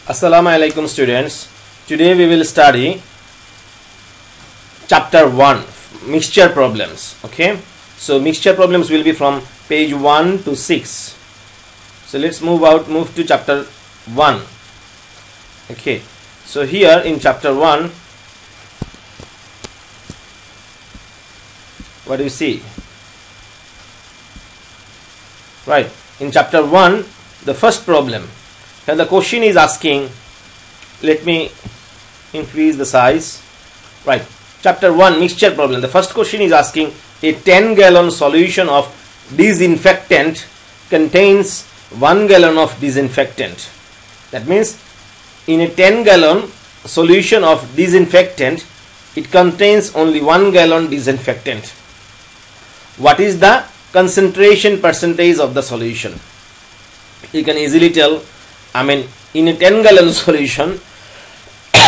Assalamu alaikum students. Today we will study chapter 1, mixture problems. Okay, so mixture problems will be from page 1 to 6. So let's move to chapter 1. Okay, so here in chapter 1, what do you see? Right, in chapter 1, the first problem. Here the question is asking, let me increase the size. Right, chapter 1, mixture problem. The first question is asking, a 10-gallon solution of disinfectant contains 1 gallon of disinfectant. That means in a 10-gallon solution of disinfectant, it contains only 1 gallon disinfectant. What is the concentration percentage of the solution? You can easily tell. In a 10-gallon solution,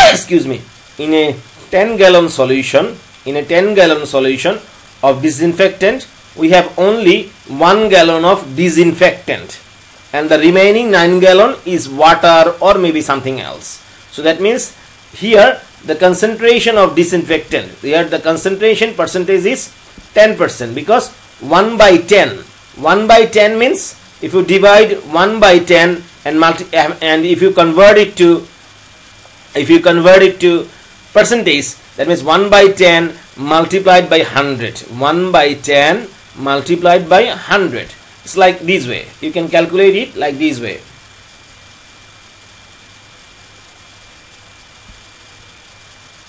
excuse me, in a 10-gallon solution of disinfectant, we have only 1 gallon of disinfectant, and the remaining 9 gallon is water or maybe something else. So that means here the concentration of disinfectant, here the concentration percentage is 10%, because 1 by 10 means if you divide 1 by 10 and if you convert it to percentage, that means 1 by 10 multiplied by 100. 1 by 10 multiplied by 100. It's like this way. You can calculate it like this way.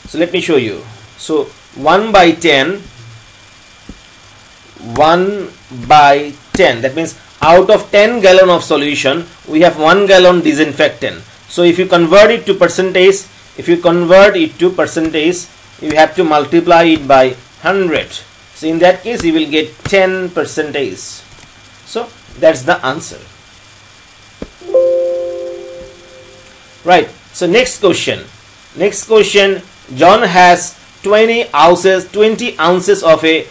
So let me show you. So 1 by 10, that means out of 10 gallon of solution, we have 1 gallon disinfectant. So if you convert it to percentage, you have to multiply it by 100. So in that case, you will get 10%. So that's the answer. Right. So next question. John has 20 ounces of a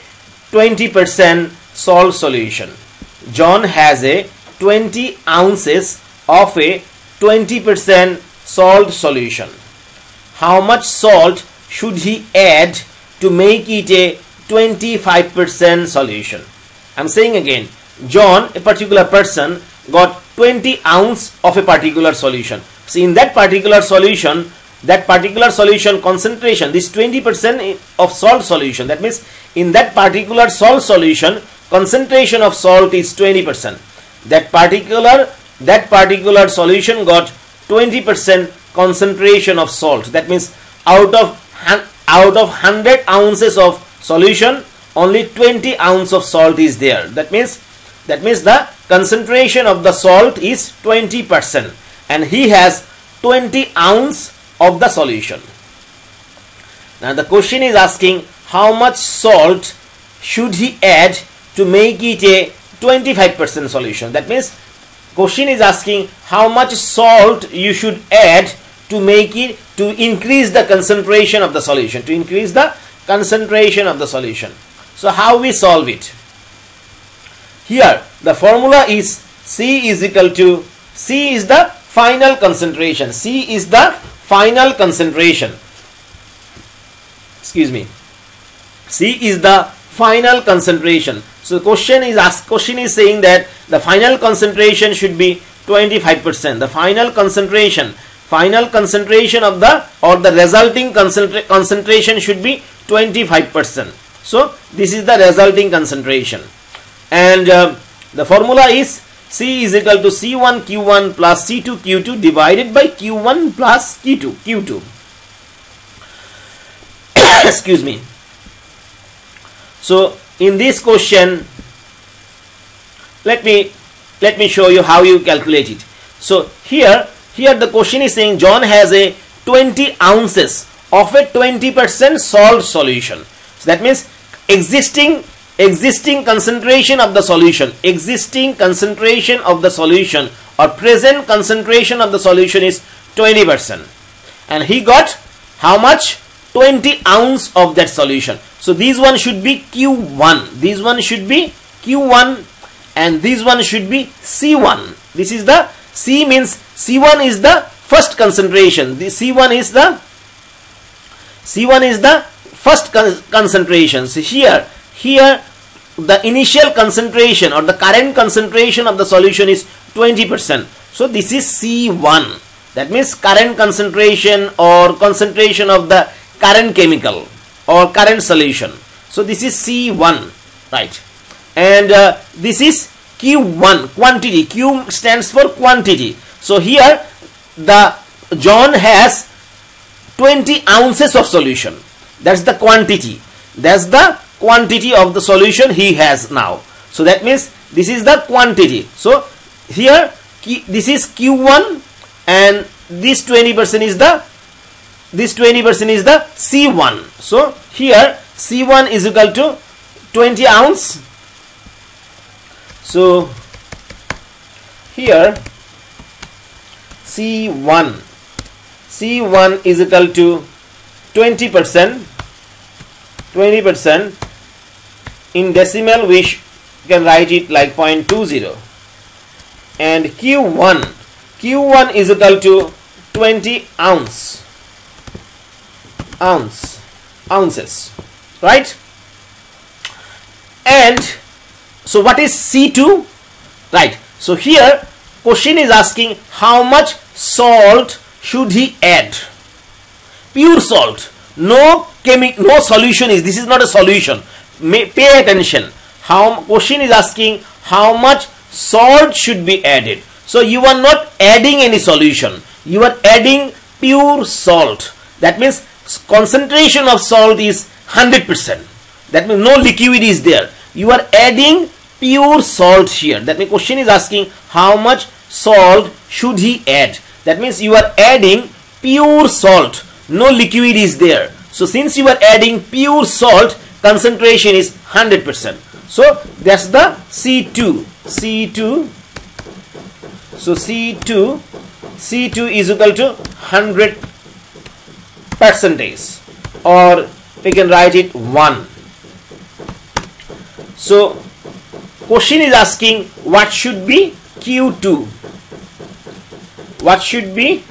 20% salt solution. John has a 20 ounces of a 20% salt solution. How much salt should he add to make it a 25% solution? I'm saying again, John, a particular person, got 20 ounces of a particular solution. So in that particular solution concentration, this 20% of salt solution, that means in that particular salt solution, concentration of salt is 20%. That particular solution got 20% concentration of salt. That means out of 100 ounces of solution, only 20 ounces of salt is there. That means the concentration of the salt is 20%, and he has 20 ounces of the solution. Now the question is asking, how much salt should he add to make it a 25% solution? That means question is asking how much salt you should add to make it, to increase the concentration of the solution, So how we solve it? Here the formula is C is equal to, C is the final concentration. Excuse me. C is the final concentration. So question is saying that the final concentration should be 25%. The final concentration of the resulting concentration should be 25%. So this is the resulting concentration, and the formula is C is equal to C1 Q1 plus C2 Q2 divided by Q1 plus Q2. Excuse me. So in this question, let me show you how you calculate it. So here the question is saying John has a 20 ounces of a 20% salt solution. So that means existing concentration of the solution, or present concentration of the solution is 20%, and he got how much? 20 ounce of that solution. So these one should be Q1, and this one should be C1. This is the C, means C1 is the first concentration. The C1 is the first concentration. So here the initial concentration or the current concentration of the solution is 20%. So this is C1. That means current concentration or concentration of the current chemical or current solution. So this is C1, right? And this is Q1, quantity. Q stands for quantity. So here the John has 20 ounces of solution. That's the quantity. That's the quantity of the solution he has now. So that means this is the quantity. So here this is Q1 and this 20% is the C1. So here C1 is equal to 20 ounce. So here C1 is equal to 20%. In decimal we can write it like 0.20, and Q1 is equal to 20 ounces, right? And so what is C2, right? So here question is asking how much salt should he add. Pure salt, no solution is, this is not a solution. Pay attention. Question is asking how much salt should be added. So you are not adding any solution, you are adding pure salt. That means concentration of salt is 100%. That means no liquid is there. You are adding pure salt here. That means question is asking how much salt should he add. That means you are adding pure salt, no liquid is there. So since you are adding pure salt, concentration is 100%. So that's the C2. So C2 is equal to 100%, or we can write it 1. So question is asking what should be Q2. What should be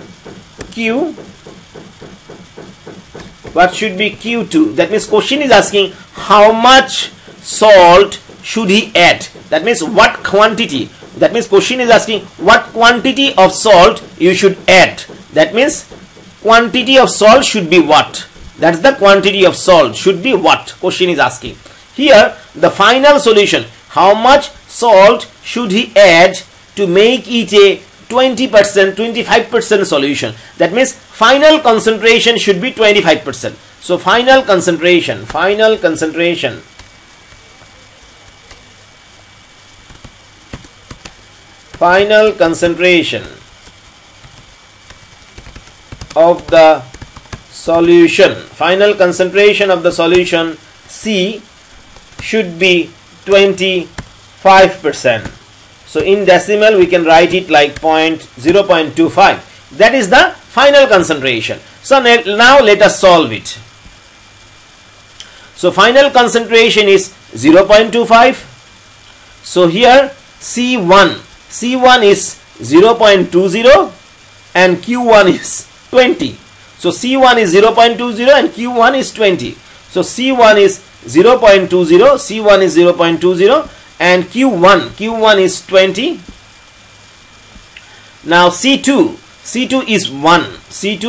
Q2? That means question is asking how much salt should he add. That means what quantity. That means question is asking what quantity of salt you should add. That means quantity of salt should be what. That's the quantity of salt should be what question is asking. Here the final solution, how much salt should he add to make it a 20%, 25% solution. That means final concentration should be 25%. So final concentration of the solution C should be 25%. So in decimal we can write it like 0.25. That is the final concentration. So now let us solve it. So final concentration is 0.25. So here C1 is 0.20 and Q1 is 20. So C1 is 0.20 and Q1 is 20. So C1 is 0.20, and Q1 is 20. Now C2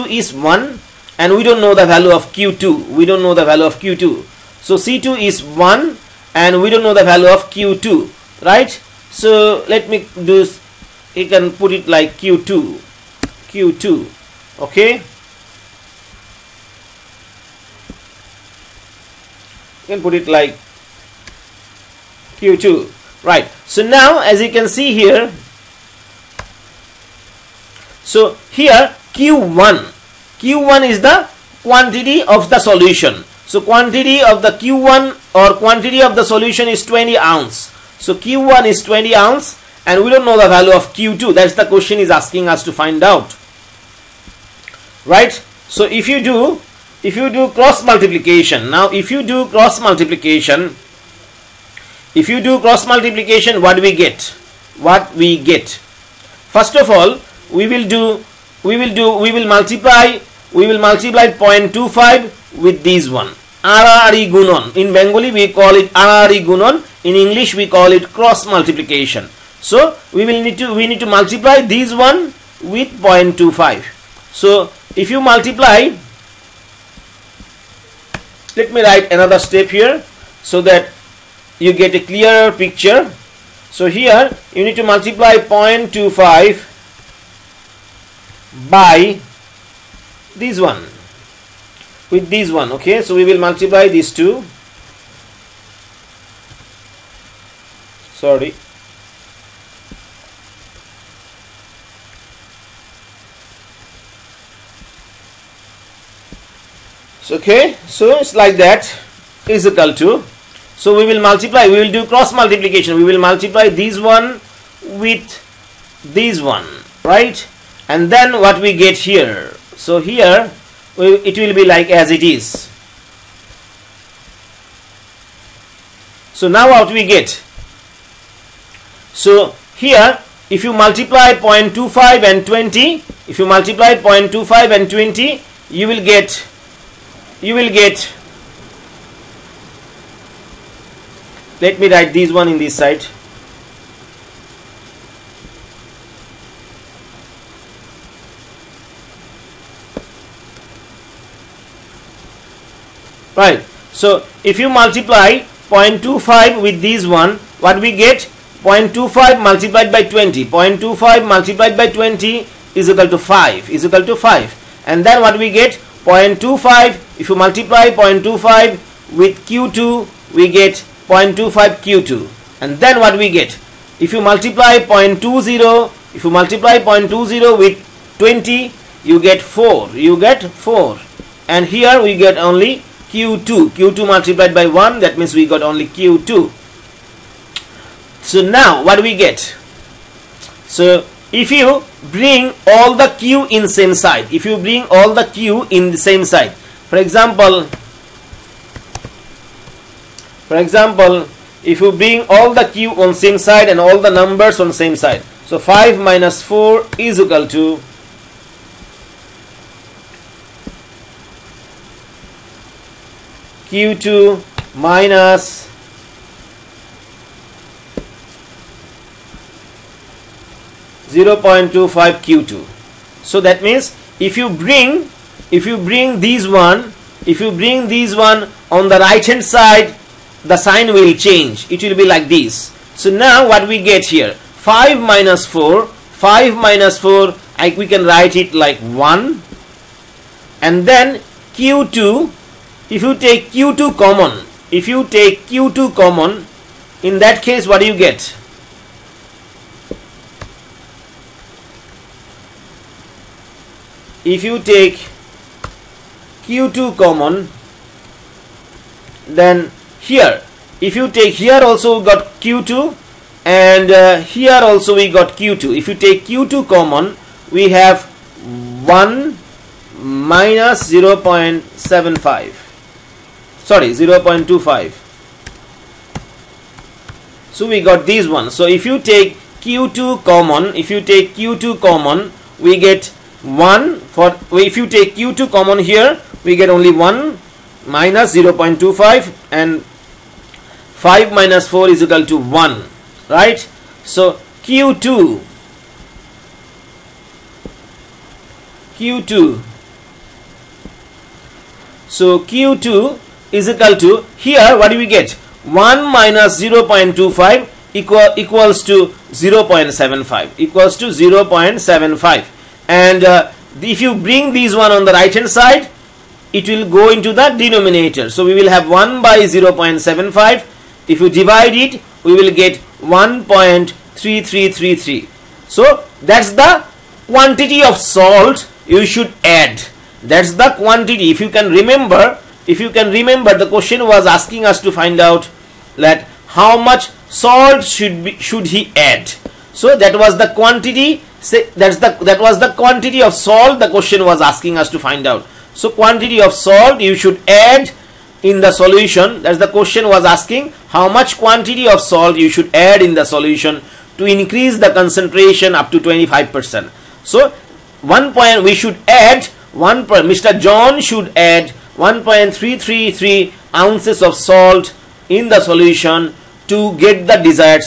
is 1, and we don't know the value of Q2. So C2 is 1 and we don't know the value of Q2, right? So let me do, you can put it like Q2, okay? You can put it like Q2, right? So now as you can see here, so here Q1 is the quantity of the solution. So quantity of the Q1 or quantity of the solution is 20 ounce. So Q1 is 20 ounce and we don't know the value of Q2. That's the question is asking us to find out, right? So if you do cross multiplication, now if you do cross multiplication, what we get? First of all, we will we will multiply 0.25 with this one. RRE gunon. In Bengali we call it RRE gunon. In English we call it cross multiplication. So we need to multiply this one with 0.25. So if you multiply, let me write another step here so that you get a clearer picture. So here you need to multiply 0.25 by this one with this one. Okay, so we will multiply these two. Sorry. Okay, so it's like that, is equal to, so we will multiply, we will do cross multiplication, we will multiply this one with this one, right? And then what we get here, so here it will be like as it is. So now what we get, so here if you multiply 0.25 and 20, if you multiply 0.25 and 20, you will get, let me write this one in this side. Right, so if you multiply 0.25 with this one, what we get, 0.25 multiplied by 20, 0.25 multiplied by 20 is equal to 5, and then what we get, 0.25, if you multiply 0.25 with Q2, we get 0.25 Q2, and then what we get, if you multiply 0.20, if you multiply 0.20 with 20, you get 4, and here we get only Q2 multiplied by 1, that means we got only Q2. So now what we get, so if you bring all the Q in same side, if you bring all the Q in the same side, for example, if you bring all the Q on same side and all the numbers on same side, so 5 minus 4 is equal to Q2 minus 0.25 Q2. So that means if you bring these one on the right hand side, the sign will change, it will be like this. So now what we get here, 5 minus 4, we can write it like 1, and then Q2, if you take Q2 common, in that case what do you get? If you take Q2 common, then here, if you take here also we got Q2, and here also we got Q2. If you take Q2 common, we have 1 minus 0.75, sorry, 0.25. So we got this one. So if you take Q2 common, we get 1 for, if you take Q2 common here, we get only 1 minus 0.25, and 5 minus 4 is equal to 1, right? So Q2 so Q2 is equal to, here what do we get, 1 minus 0.25 equals to 0.75, and if you bring these one on the right hand side, it will go into the denominator. So we will have 1 by 0.75. If you divide it, we will get 1.3333. So that's the quantity of salt you should add. That's the quantity. If you can remember, the question was asking us to find out that how much salt should he add. So that was the quantity. That was the quantity of salt the question was asking us to find out. So quantity of salt you should add in the solution. That's the question was asking, how much quantity of salt you should add in the solution to increase the concentration up to 25%. So we should add Mr. John should add 1.333 ounces of salt in the solution to get the desired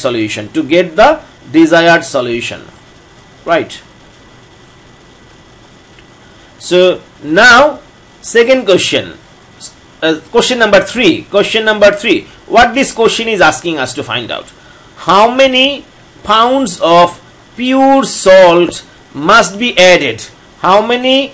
solution, right? So now second question, question number 3. What this question is asking us to find out: how many pounds of pure salt must be added? How many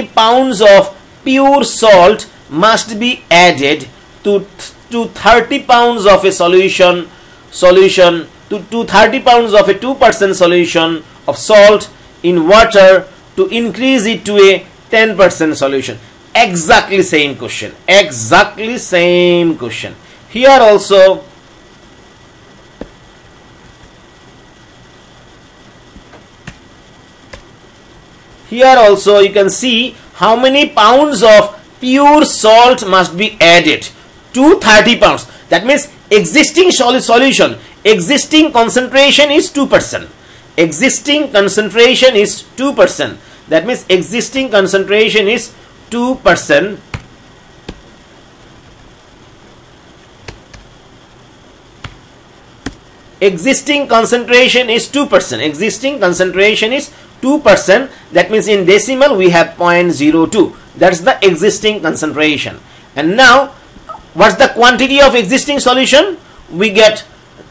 pounds of pure salt must be added to 30 pounds of a solution to 30 pounds of a 2% solution of salt in water to increase it to a 10% solution? Exactly same question. Here also you can see how many pounds of pure salt must be added to 30 pounds. That means existing solution, existing concentration is 2%. That means existing concentration is 2%. Existing concentration is 2%. That means in decimal we have 0.02. That's the existing concentration. And now what's the quantity of existing solution? We get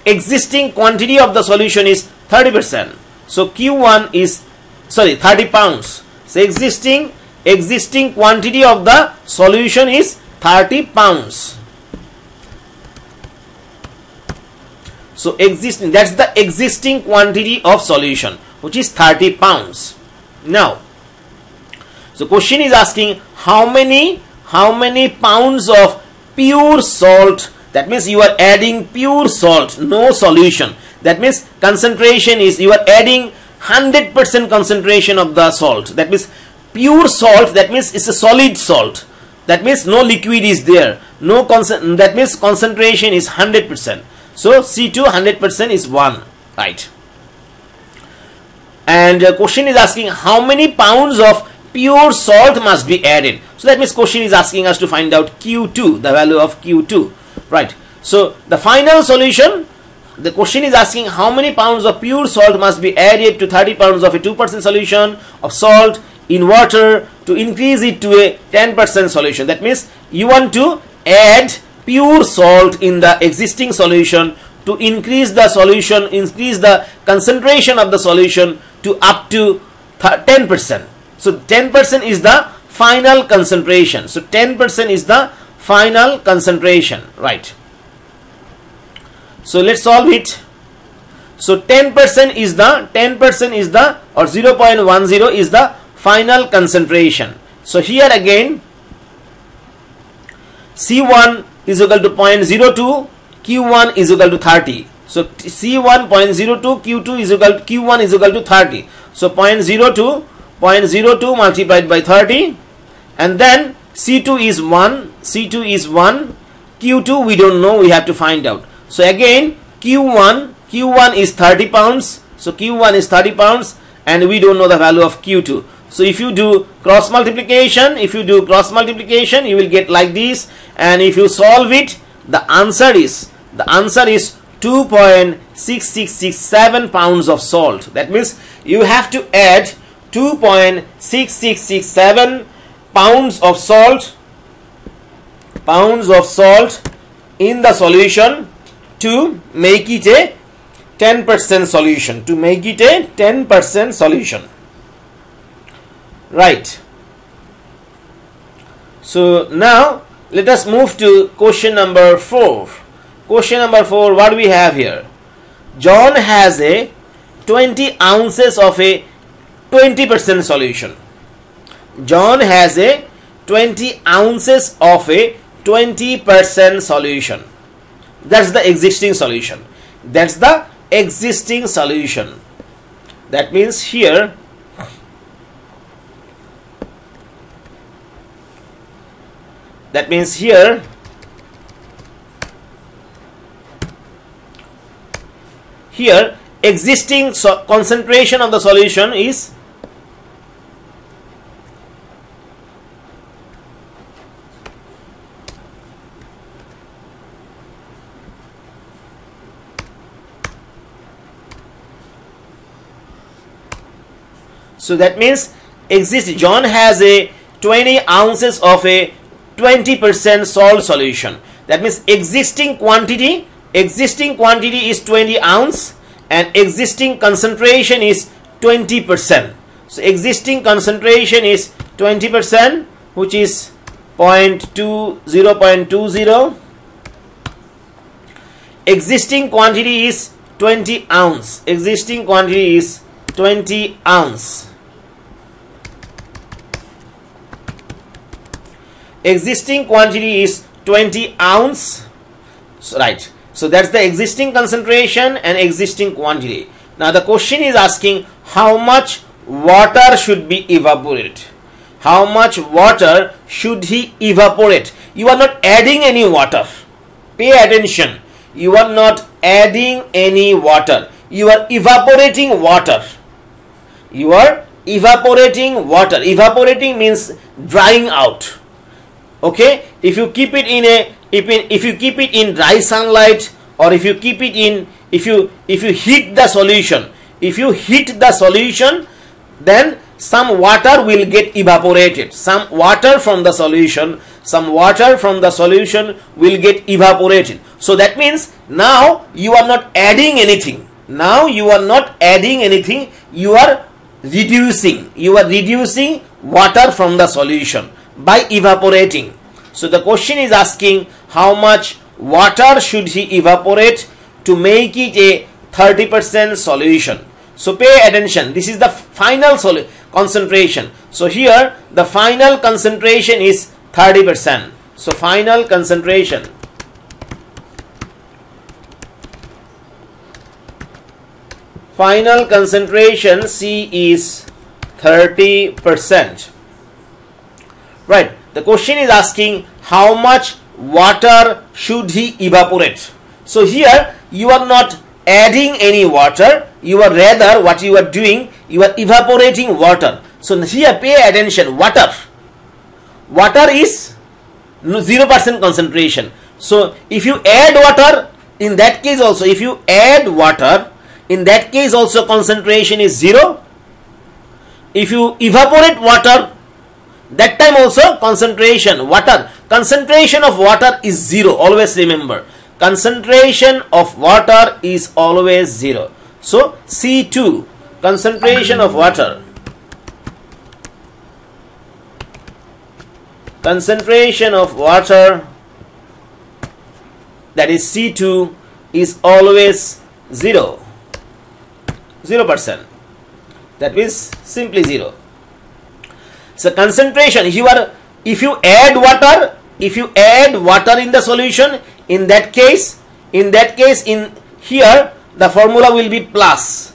existing quantity of the solution is 30%. So Q1 is 30 pounds. So existing quantity of the solution is 30 pounds. So that's the existing quantity of solution, which is 30 pounds. Now, so question is asking how many pounds of pure salt. That means you are adding pure salt, no solution. That means concentration is, you are adding 100% concentration of the salt. That means pure salt, that means it's a solid salt. That means no liquid is there. That means concentration is 100%. So C2 100% is 1, right? And question is asking how many pounds of pure salt must be added. So that means question is asking us to find out Q2, the value of Q2, right? So the final solution, the question is asking how many pounds of pure salt must be added to 30 pounds of a 2% solution of salt in water to increase it to a 10% solution. That means you want to add pure salt in the existing solution to increase the concentration of the solution to up to 10%. So 10% is the final concentration. So 10% is the final concentration, right? So let's solve it. So 10% is the or 0.10 is the final concentration. So here again C1 is equal to 0.02, Q1 is equal to 30. So C1 0.02, Q1 is equal to 30. So 0.02 multiplied by 30, and then C2 is 1, Q2 we don't know, we have to find out. So again Q1 is 30 pounds. So Q1 is 30 pounds and we don't know the value of Q2. So if you do cross multiplication, you will get like this, and if you solve it, the answer is 2.6667 pounds of salt. That means you have to add 2.6667 pounds of salt in the solution to make it a 10% solution. Right. So now let us move to question number 4. What do we have here? John has a 20 ounces of a 20% solution. John has a 20 ounces of a 20% solution. That's the existing solution. That means here existing concentration of the solution is so that means John has a 20 ounces of a 20% salt solution. That means existing quantity is 20 ounce and existing concentration is 20%. So existing concentration is 20%, which is 0.20. Existing quantity is 20 ounce. Existing quantity is 20 ounce. Existing quantity is 20 ounce. So, right. So that's the existing concentration and existing quantity. Now the question is asking how much water should be evaporated. How much water should he evaporate? You are not adding any water. Pay attention. You are not adding any water. You are evaporating water. You are evaporating water. Evaporating means drying out. Okay, if you keep it in a if you keep it in dry sunlight, or if you keep it in if you heat the solution, then some water will get evaporated. Some water from the solution will get evaporated. So that means now you are not adding anything. You are reducing water from the solution by evaporating. So the question is asking how much water should he evaporate to make it a 30% solution. So pay attention. This is the final concentration. So here the final concentration is 30%. So final concentration C is 30%. Right. The question is asking how much water should he evaporate. So here you are not adding any water. You are rather what you are doing, you are evaporating water. So here pay attention. Water is 0% concentration. So if you add water, in that case also, concentration is 0. If you evaporate water, that time also concentration of water is 0. Always remember, concentration of water is always 0. So C2, concentration of water that is C2 is always 0%. That means simply 0. So concentration, if you add water in the solution, in that case in here the formula will be plus.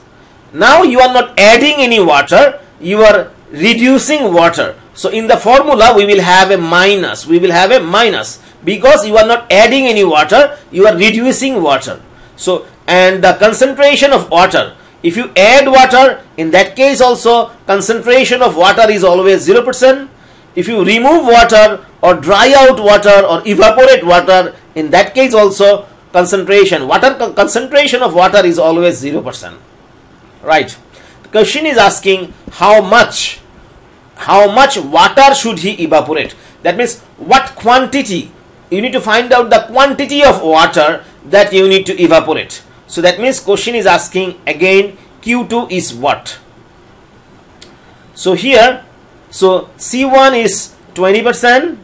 Now you are not adding any water, you are reducing water. So in the formula we will have a minus. Because you are not adding any water, you are reducing water. So and the concentration of water, if you add water, in that case also concentration of water is always 0%. If you remove water or dry out water or evaporate water, in that case also concentration of water is always 0%. Right. The question is asking how much water should he evaporate. That means what quantity. You need to find out the quantity of water that you need to evaporate. So that means question is asking again Q2 is what? So here, so C1 is 20%,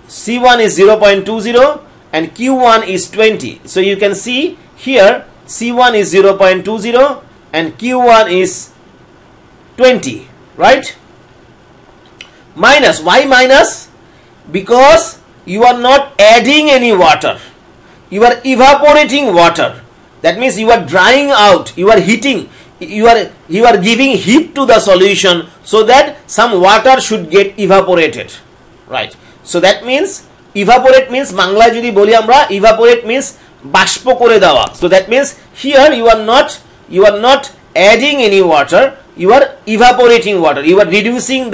C1 is 0.20 and Q1 is 20. So you can see here C1 is 0.20 and Q1 is 20, right? Minus. Why minus? Because you are not adding any water. You are evaporating water. That means you are drying out, you are heating, you are giving heat to the solution so that some water should get evaporated. Right. So that means evaporate means বাংলায় যদি বলি আমরা evaporate means বাষ্প করে দেওয়া. So that means here you are not you are not adding any water, you are evaporating water, you are reducing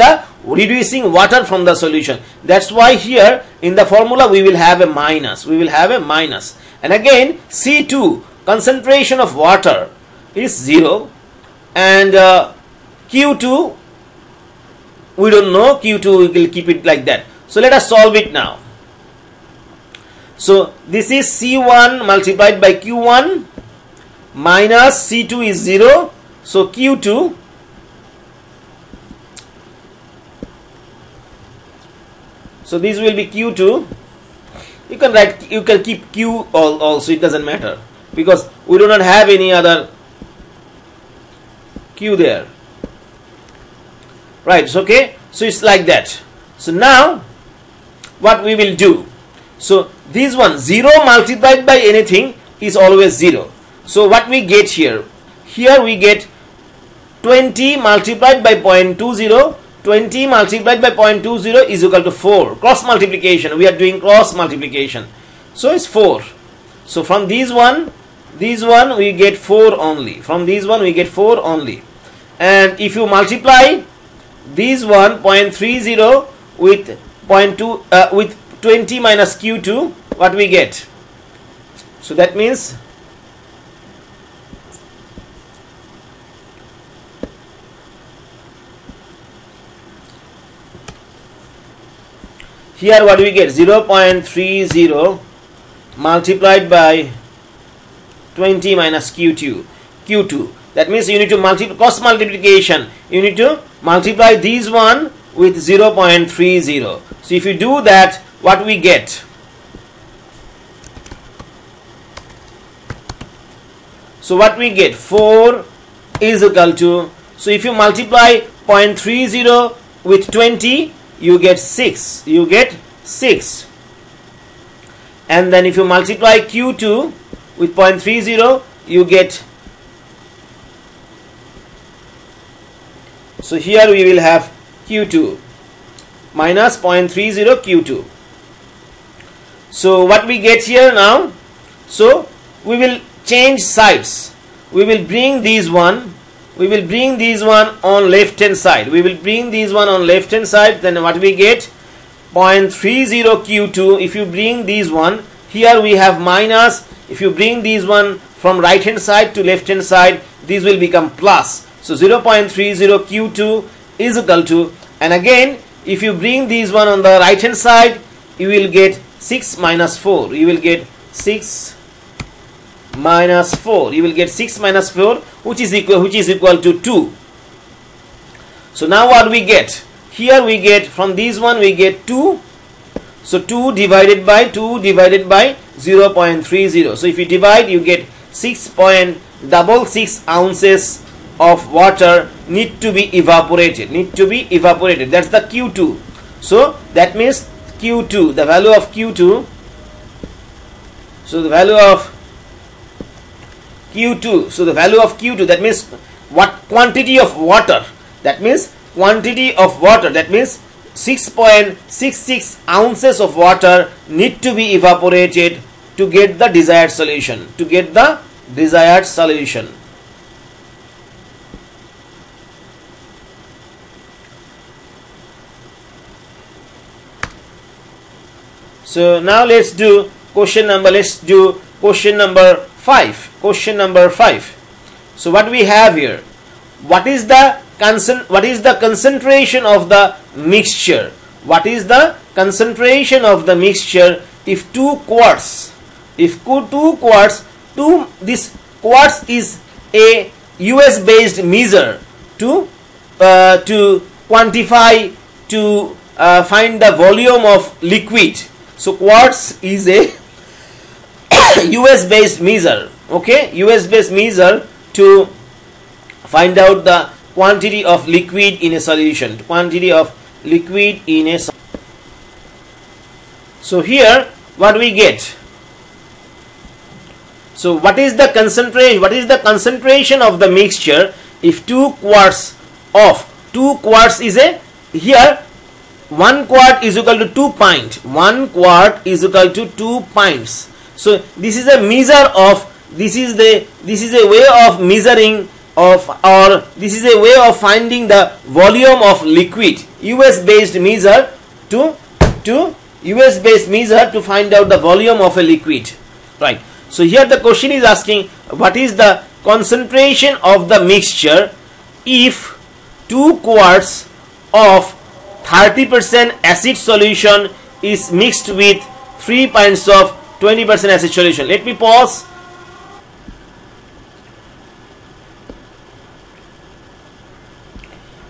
water from the solution. That's why here in the formula we will have a minus, and again C2, concentration of water, is 0, and Q2 we don't know, Q2 we will keep it like that. So let us solve it now. So this is C1 multiplied by Q1 minus C2 is 0, so Q2 so this will be Q2. You can write, you can keep Q also, it doesn't matter because we do not have any other Q there, right? It's okay. So it's like that. So now what we will do, so this one 0 multiplied by anything is always 0. So what we get here we get 20 multiplied by 0.20, 20 multiplied by 0.20 is equal to 4. Cross multiplication, we are doing cross multiplication, so it's 4. So from this one we get 4 only, from this one we get 4 only, and if you multiply this one 0.30 with 0.2 with 20 minus Q2, what we get? So that means here what we get? 0.30 multiplied by 20 minus Q2. That means you need to cross multiplication. You need to multiply these one with 0.30. So if you do that, what we get? So what we get? 4 is equal to, so if you multiply 0.30 with 20, you get 6. You get 6. And then if you multiply Q2 with 0.30, you get, so here we will have Q2 minus 0.30 Q2. So what we get here now? So we will change sides. We will bring these one on left hand side. Then what we get? 0.30 Q2. If you bring these one, here we have minus. If you bring these one from right hand side to left hand side, these will become plus. So 0.30 Q2 is equal to, and again if you bring these one on the right hand side, you will get 6 minus 4. You will get 6 minus 4. You will get 6 minus 4, which is equal to 2. So now what we get? Here we get, from this one we get 2. So 2 divided by 0.30. So if you divide, you get 6.66 ounces of water need to be evaporated. That's the Q2. So that means Q2, the value of Q2. So the value of Q2. So the value of Q2, that means what quantity of water? That means 6.66 ounces of water need to be evaporated to get the desired solution. So now let's do question number 5. So what we have here? What is the concentration of the mixture? If 2 quarts, this quarts is a US based measure to quantify, to find the volume of liquid. So quarts is a US based measure, okay, US based measure to find out the quantity of liquid in a solution, So here what we get? So what is the concentration of the mixture if 2 quarts is a, here 1 quart is equal to 2 pints. 1 quart is equal to 2 pints. So this is a measure of this is a way of measuring of, or this is a way of finding the volume of liquid, US based measure to find out the volume of a liquid, right? So here the question is asking what is the concentration of the mixture if 2 quarts of 30% acid solution is mixed with 3 pints of 20% acid solution. Let me pause.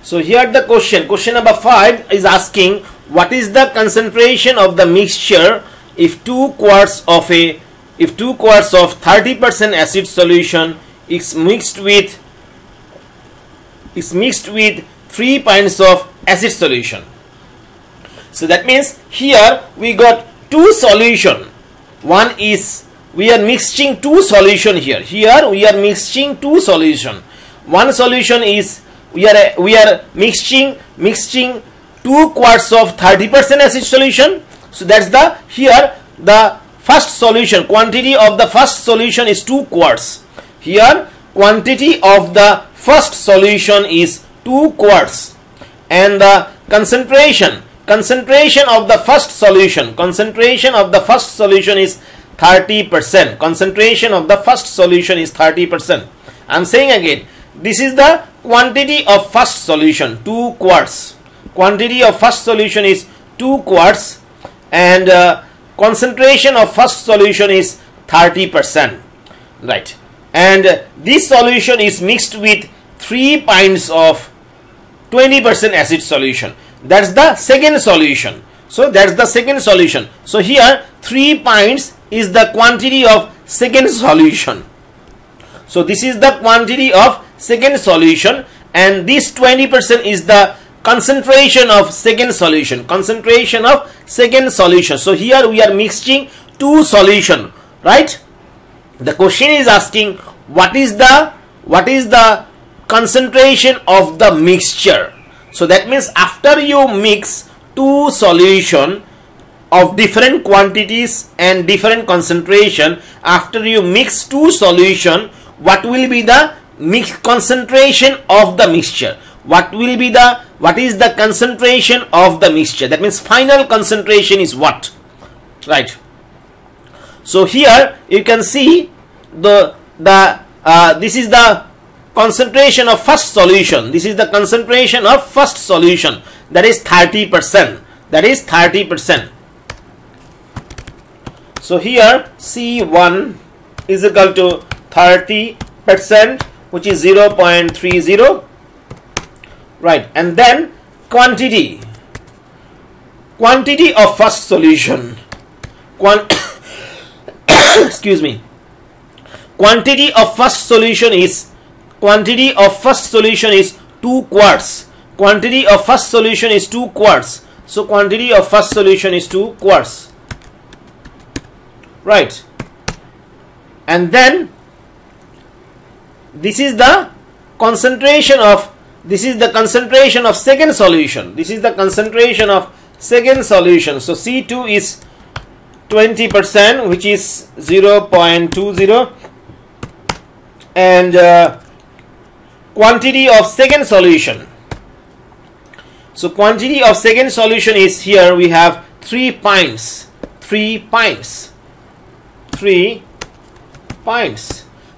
So here the question number 5 is asking what is the concentration of the mixture if 2 quarts of 30% acid solution is mixed with 3 pints of acid solution. So that means here we got 2 solution. One is we are mixing 2 solution here. Here we are mixing 2 solution. One solution is we are mixing 2 quarts of 30% acid solution. So that's the here the first solution, quantity of the first solution is 2 quarts. Here quantity of the first solution is 2 quarts, and the concentration of the first solution is 30%. Concentration of the first solution is 30%. I'm saying again, this is the quantity of first solution, 2 quarts. Quantity of first solution is 2 quarts, and concentration of first solution is 30%, right? And this solution is mixed with 3 pints of 20% acid solution. That's the second solution. So that's the second solution. So here 3 pints is the quantity of second solution. So this is the quantity of second solution, and this 20% is the concentration of second solution. So here we are mixing 2 solution, right? The question is asking what is the concentration of the mixture. So that means after you mix 2 solution of different quantities and different concentration, after you mix 2 solution, what will be the concentration of the mixture? What is the concentration of the mixture? That means final concentration is what, right? So here you can see this is the concentration of first solution. This is the concentration of first solution, that is 30%. So here C1 is equal to 30%, which is 0.30, right? And then quantity of first solution, excuse me, quantity of first solution is 2 quarts. Quantity of first solution is 2 quarts. So quantity of first solution is 2 quarts, right? And then this is the concentration of second solution. So C2 is 20%, which is 0.20, and quantity of second solution. So quantity of second solution is, here we have 3 pints.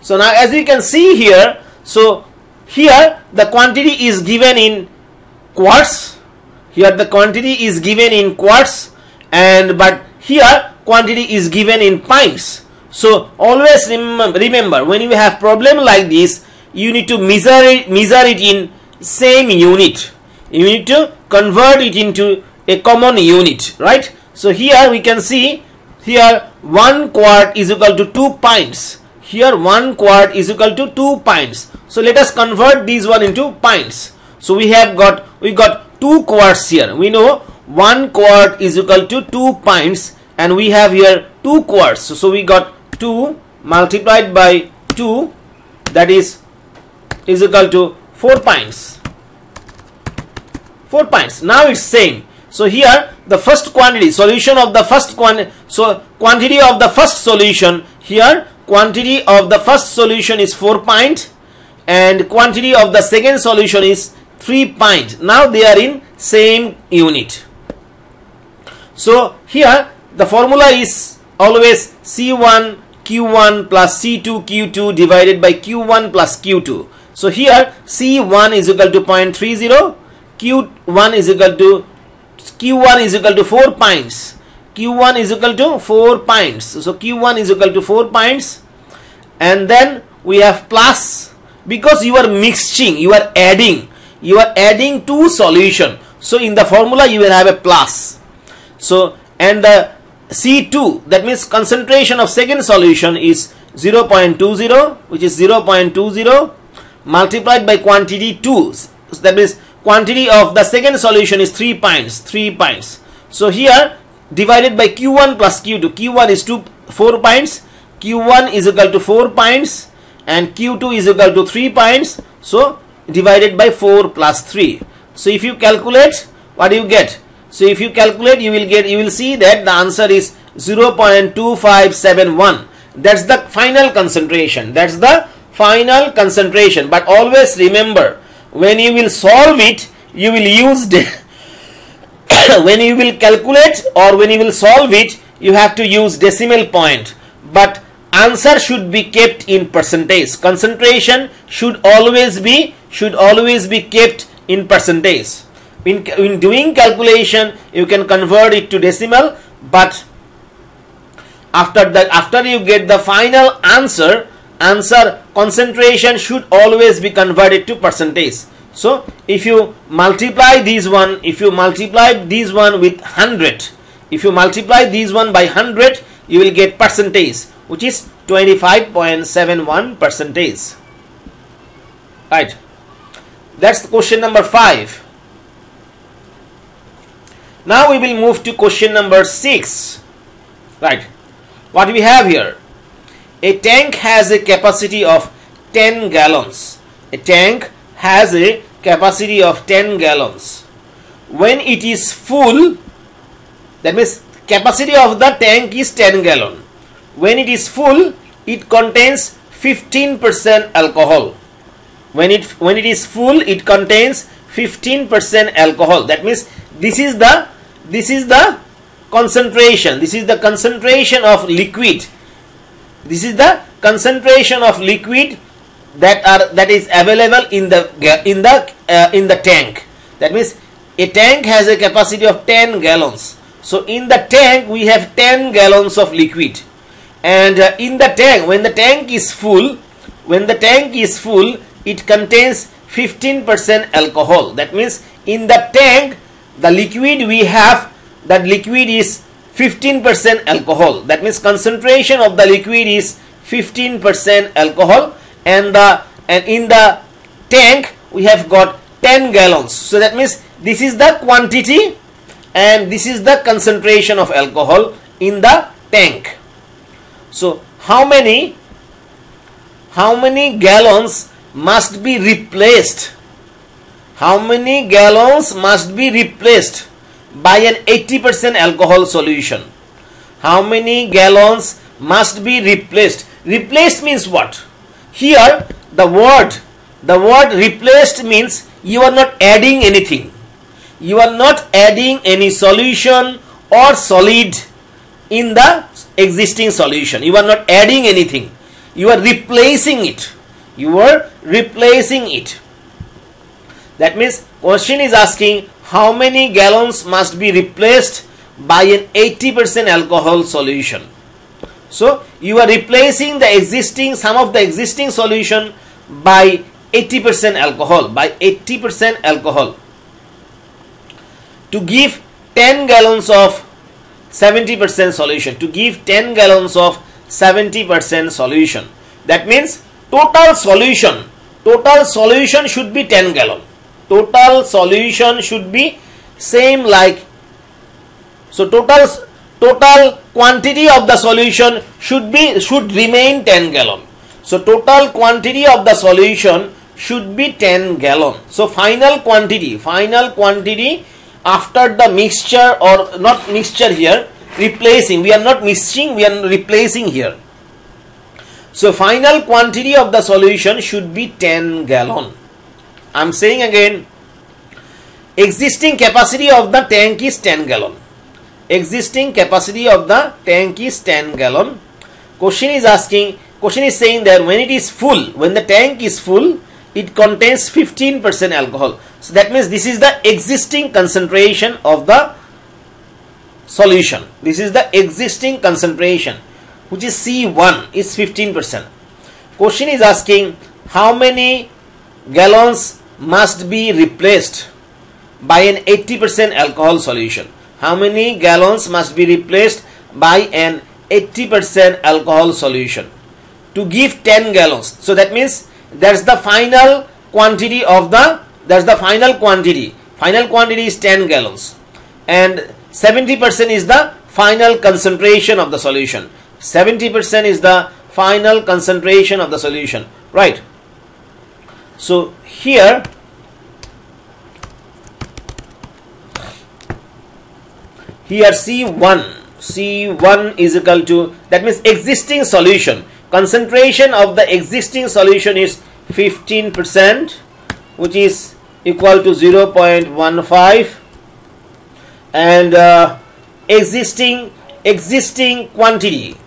So now as you can see here, so here the quantity is given in quarts. And but here quantity is given in pints. So always remember when you have problem like this, you need to measure it in same unit. You need to convert it into a common unit, right? So here we can see, here 1 quart is equal to 2 pints. Here 1 quart is equal to 2 pints. So let us convert these one into pints. So we got 2 quarts here. We know 1 quart is equal to 2 pints, and we have here 2 quarts. So we got 2 multiplied by 2, that is equal to 4 pints. 4 pints. Now it's same. So here the first quantity, solution of the first quantity, so quantity of the first solution, here quantity of the first solution is 4 pint and quantity of the second solution is 3 pint. Now they are in same unit. So here the formula is always C1 Q1 plus C2 Q2 divided by Q1 plus Q2. So here C1 is equal to 0.30, Q1 is equal to 4 pints. Q1 is equal to 4 pints. So Q1 is equal to 4 pints, and then we have plus, because you are mixing, you are adding two solution. So in the formula you will have a plus. So and the C2, that means concentration of second solution is 0.20, which is 0.20 multiplied by quantity 2. So that means quantity of the second solution is 3 pints. So here divided by Q1 plus Q2. Q1 is 4 pints. Q1 is equal to 4 pints and Q2 is equal to 3 pints. So divided by 4 plus 3. So if you calculate, what do you get? So if you calculate, you will see that the answer is 0.2571. That's the final concentration. But always remember, when you will solve it, you will use when you will calculate or when you will solve it, you have to use decimal point. But answer should be kept in percentage. Concentration should always be kept in percentage. In doing calculation, you can convert it to decimal, but after you get the final answer concentration should always be converted to percentage. So if you multiply this one with 100, if you multiply this one by 100, you will get percentage, which is 25.71 percentage. Right. That's question number 5. Now we will move to question number 6. Right. What we have here? A tank has a capacity of 10 gallons. A tank has a capacity of 10 gallons. When it is full, that means capacity of the tank is 10 gallon. When it is full, it contains 15% alcohol. When it is full, it contains 15% alcohol. That means this is the concentration. This is the concentration of liquid. This is the concentration of liquid that is available in the tank. That means a tank has a capacity of 10 gallons. So in the tank we have 10 gallons of liquid, and in the tank, when the tank is full, it contains 15% alcohol. That means in the tank, the liquid we have, that liquid is 15% alcohol. That means concentration of the liquid is 15% alcohol, and in the tank we have got 10 gallons. So that means this is the quantity and this is the concentration of alcohol in the tank. So how many gallons must be replaced? How many gallons must be replaced by an 80% alcohol solution? How many gallons must be replaced? Replaced means what? Here the word replaced means you are not adding anything. You are not adding any solution or solid in the existing solution. You are not adding anything. You are replacing it. That means question is asking how many gallons must be replaced by an 80% alcohol solution. So you are replacing some of the existing solution by 80% alcohol. To give 10 gallons of 70% solution. To give 10 gallons of 70% solution. That means total solution should be 10 gallon. Total solution should be same like, so total quantity of the solution should remain 10 gallon. So total quantity of the solution should be 10 gallon. So final quantity after the mixture, or not mixture here, replacing, we are not mixing, we are replacing here. So final quantity of the solution should be 10 gallon. I am saying again, existing capacity of the tank is 10 gallon. Existing capacity of the tank is 10 gallon. Question is saying that when it is full, when the tank is full, it contains 15% alcohol. So that means this is the existing concentration of the solution. This is the existing concentration, which is C1 is 15%. Question is asking how many gallons must be replaced by an 80% alcohol solution. How many gallons must be replaced by an 80% alcohol solution to give 10 gallons. So that means that's the final quantity of the, that's the final quantity. Final quantity is 10 gallons and 70% is the final concentration of the solution. 70% is the final concentration of the solution, right? So here C1 is equal to, that means existing solution, concentration of the existing solution is 15%, which is equal to 0.15, and existing quantity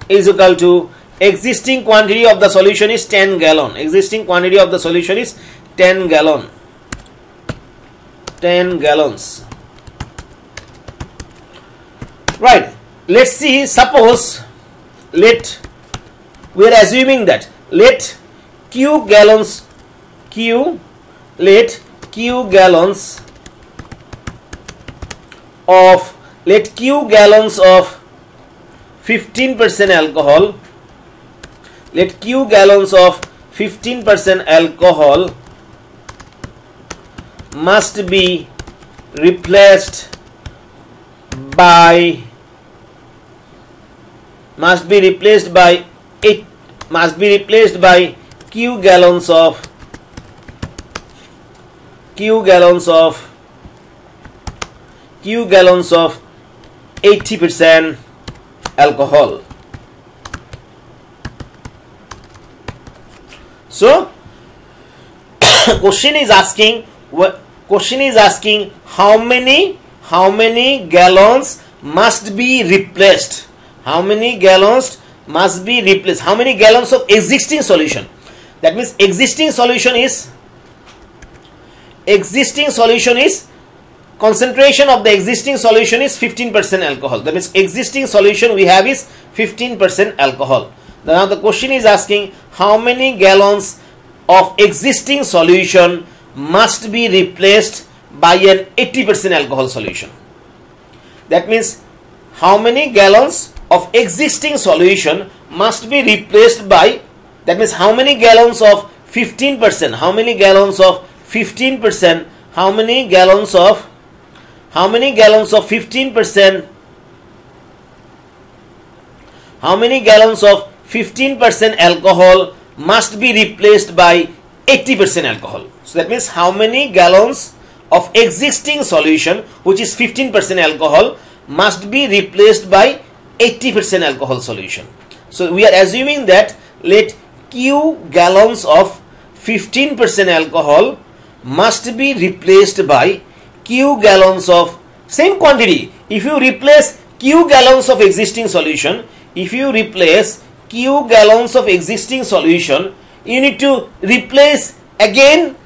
is equal to, existing quantity of the solution is 10 gallon. Existing quantity of the solution is 10 gallon. 10 gallons. Right. Let's see. Suppose we are assuming that let Q gallons of 15% alcohol, let Q gallons of 15% alcohol must be replaced by Q gallons of 80% alcohol. So question is asking how many gallons must be replaced. How many gallons must be replaced? How many gallons of existing solution? That means existing solution is concentration of the existing solution is 15% alcohol. That means existing solution we have is 15% alcohol. Now the question is asking how many gallons of existing solution must be replaced by an 80% alcohol solution. That means how many gallons of existing solution must be replaced by, that means how many gallons of 15%, how many gallons of 15%, how many gallons of 15%, how many gallons of 15% alcohol must be replaced by 80% alcohol. So that means how many gallons of existing solution, which is 15% alcohol, must be replaced by 80% alcohol solution. So we are assuming that let Q gallons of 15% alcohol must be replaced by Q gallons of same quantity. If you replace Q gallons of existing solution, you need to replace again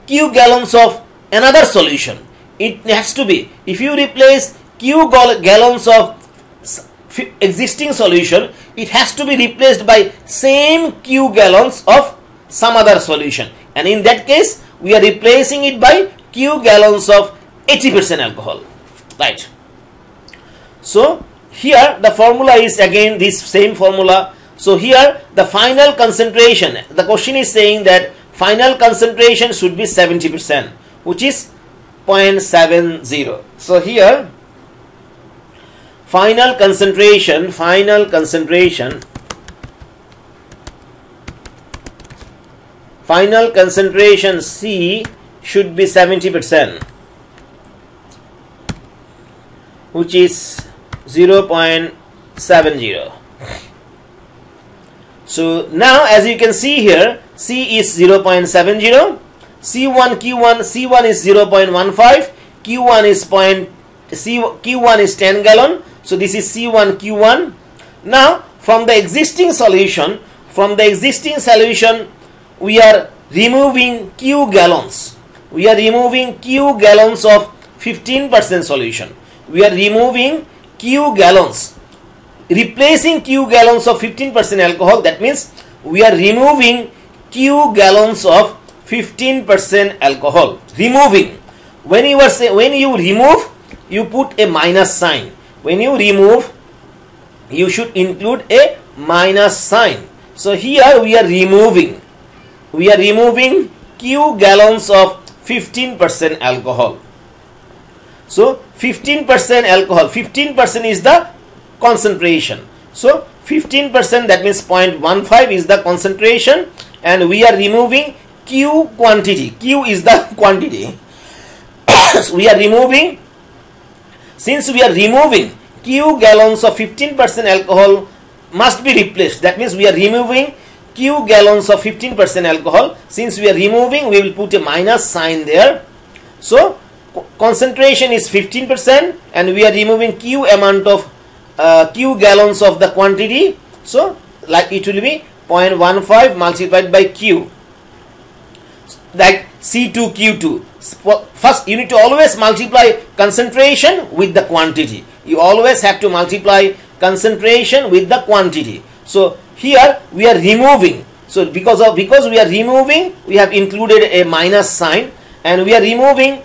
Q gallons of another solution. It has to be, if you replace Q gallons of existing solution, it has to be replaced by same Q gallons of some other solution, and in that case we are replacing it by Q gallons of 80% alcohol, right? So here the formula is again this same formula. So here the final concentration, the question is saying that final concentration should be 70%, which is 0.70. So here final concentration C should be 70%, which is 0.70. So now as you can see here, C is 0.70, C1 is 0.15, Q1 is 10 gallon. So this is C1 Q1. Now from the existing solution, we are removing Q gallons. We are removing Q gallons of 15% solution. We are removing Q gallons, replacing Q gallons of 15% alcohol. That means we are removing Q gallons of 15% alcohol. Removing. When you remove, you put a minus sign. When you remove, you should include a minus sign. So here we are removing Q gallons of 15% alcohol. So 15% alcohol, 15% is the concentration. So 15%, that means 0.15 is the concentration, and we are removing Q quantity. Q is the quantity. So we are removing, since we are removing Q gallons of 15% alcohol must be replaced. That means we are removing Q gallons of 15% alcohol. Since we are removing, we will put a minus sign there. So concentration is 15% and we are removing Q amount of Q gallons of the quantity. So like it will be 0.15 multiplied by Q, like C2Q2. First you need to always multiply concentration with the quantity. You always have to multiply concentration with the quantity. So here we are removing. So because we are removing, we have included a minus sign, and we are removing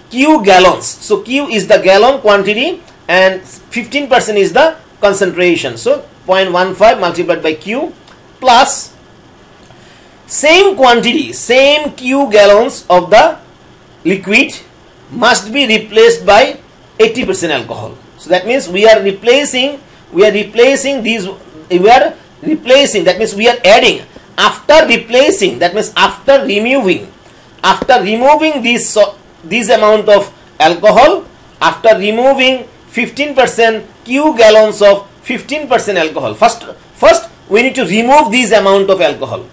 Q gallons. So Q is the gallon quantity and 15% is the concentration. So 0.15 multiplied by Q plus same quantity, same Q gallons of the liquid must be replaced by 80% alcohol. So that means we are replacing these, that means we are adding, after replacing, that means after removing this amount of alcohol, after removing 15% Q gallons of 15% alcohol. First we need to remove this amount of alcohol.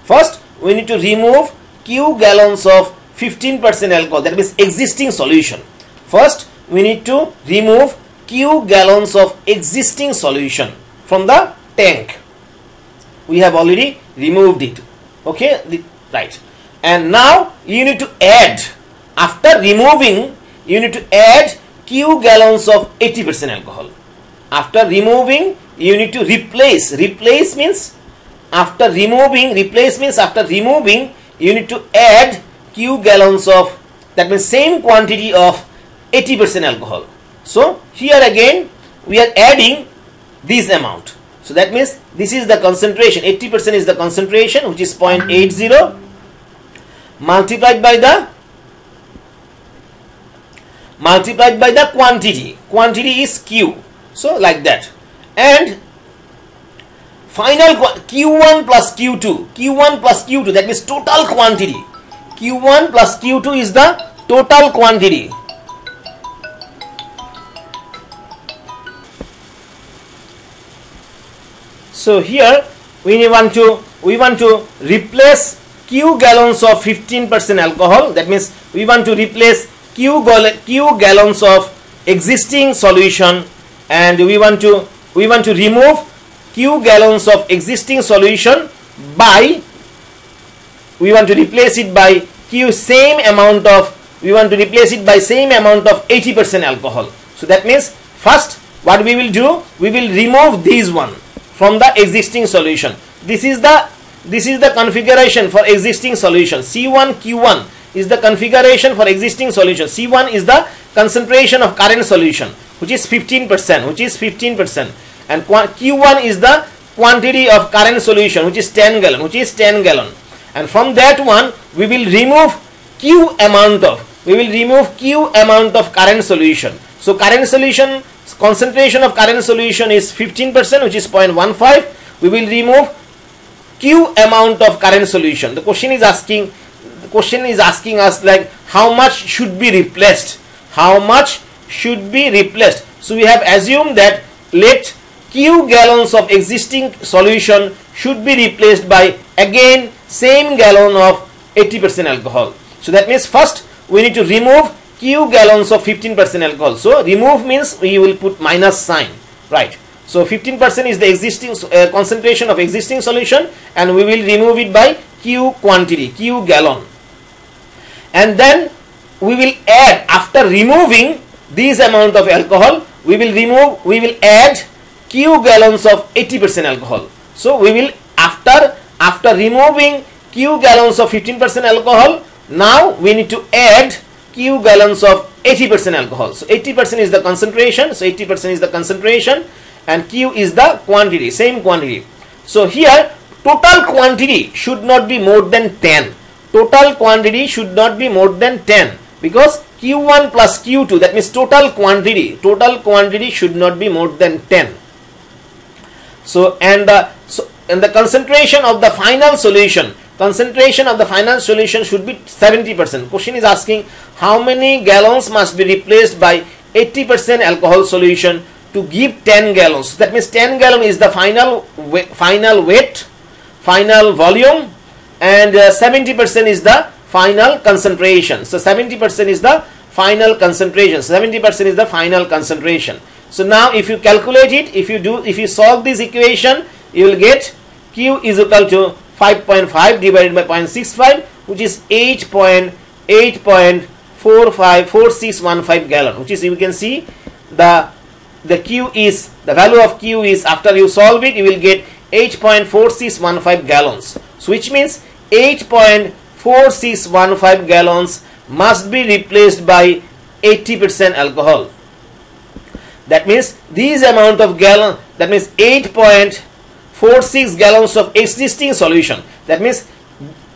First we need to remove Q gallons of 15% alcohol, that means existing solution. First we need to remove Q gallons of existing solution from the tank. We have already removed it. Okay, right. And now you need to add, after removing, you need to add Q gallons of 80% alcohol. After removing, you need to replace. Replace means after removing, you need to add Q gallons of, that means same quantity of 80% alcohol. So here again we are adding this amount. So that means this is the concentration, 80% is the concentration, which is 0.80 multiplied by the quantity. Quantity is Q. So like that. And final Q1 plus Q2. Q1 plus Q2, that means total quantity. Q1 plus Q2 is the total quantity. So here we want to replace Q gallons of 15% alcohol. That means we want to replace Q gallons of existing solution, and we want to remove Q gallons of existing solution by, we want to replace it by Q same amount of, we want to replace it by same amount of 80% alcohol. So that means first what we will do, we will remove this one from the existing solution. This is the configuration for existing solution. C1 Q1 is the configuration for existing solution. C1 is the concentration of current solution, which is 15%, and Q1 is the quantity of current solution, which is 10 gallon, and from that one we will remove Q amount of current solution. So current solution, concentration of current solution is 15%, which is 0.15. We will remove Q amount of current solution. The question is asking us like how much should be replaced. So we have assumed that let q gallons of existing solution should be replaced by again same gallon of 80% alcohol. So that means first we need to remove q gallons of 15% alcohol. So remove means we will put minus sign, right? So 15% is the existing concentration of existing solution, and we will remove it by q quantity, q gallon. And then we will add, after removing this amount of alcohol, we will add q gallons of 80% alcohol. So we will, after removing q gallons of 15% alcohol, now we need to add q gallons of 80% alcohol. So 80% is the concentration, so 80% is the concentration, and q is the quantity, same quantity. So here total quantity should not be more than 10. Total quantity should not be more than 10, because q1 plus q2, that means total quantity should not be more than 10. So and the concentration of the final solution should be 70%. Question is asking how many gallons must be replaced by 80% alcohol solution to give 10 gallons. That means 10 gallon is the final weight, final volume, and 70% is the final concentration. So 70% is the final concentration. 70% is the final concentration. So now if you calculate it, if you solve this equation, you will get q is equal to 5.5 divided by 0.65, which is 8.4615 gallon, which is, you can see the q is, the value of q is, after you solve it, you will get 8.4615 gallons. So which means 8.4615 gallons must be replaced by 80% alcohol. That means this amount of gallon, that means 8.46 gallons of existing solution. That means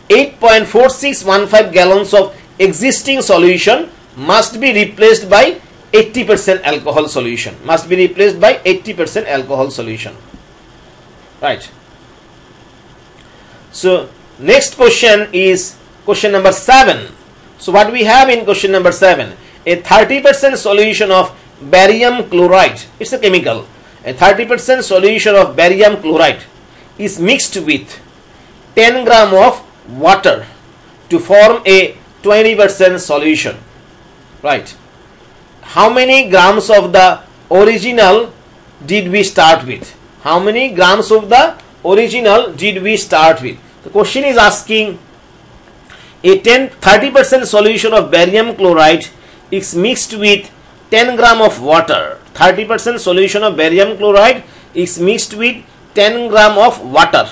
8.4615 gallons of existing solution must be replaced by 80% alcohol solution. Must be replaced by 80% alcohol solution. Right. So next question is question number 7. So what we have in question number 7, a 30% solution of barium chloride. It's a chemical. A 30% solution of barium chloride is mixed with 10 gram of water to form a 20% solution. Right. How many grams of the original did we start with? How many grams of the original did we start with? The question is asking a 30% solution of barium chloride is mixed with 10 gram of water. 30% solution of barium chloride is mixed with 10 gram of water.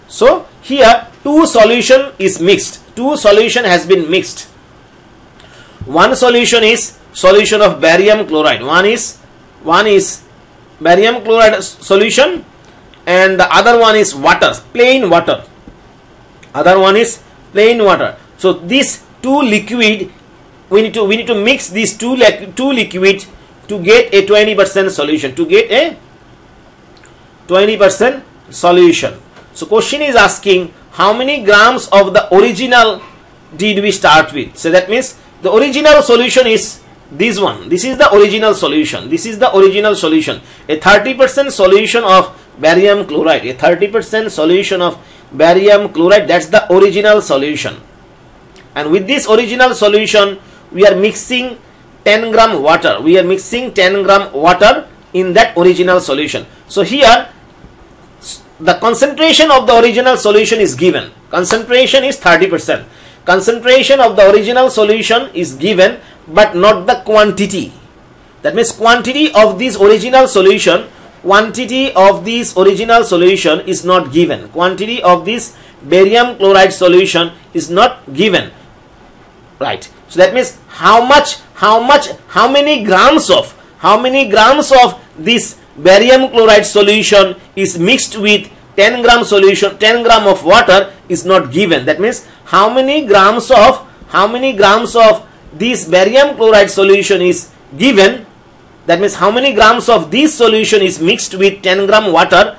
So here two solution is mixed. Two solution has been mixed. One solution is solution of barium chloride. One is barium chloride solution, and the other one is water, plain water. Other one is plain water. So these two liquid, we need to mix these two liquid to get a 20% solution. To get a 20% solution. So question is asking how many grams of the original did we start with? So that means the original solution is this one. This is the original solution. This is the original solution. A 30% solution of barium chloride. A 30% solution of barium chloride. That's the original solution. And with this original solution, we are mixing 10 gram water. We are mixing 10 gram water in that original solution. So here, the concentration of the original solution is given. Concentration is 30%. Concentration of the original solution is given, but not the quantity. That means quantity of this original solution, is not given. Quantity of this barium chloride solution is not given. Right. So that means how many grams of this barium chloride solution is mixed with 10 gram solution, 10 gram of water is not given. That means how many grams of this barium chloride solution is given. That means how many grams of this solution is mixed with 10 gram water,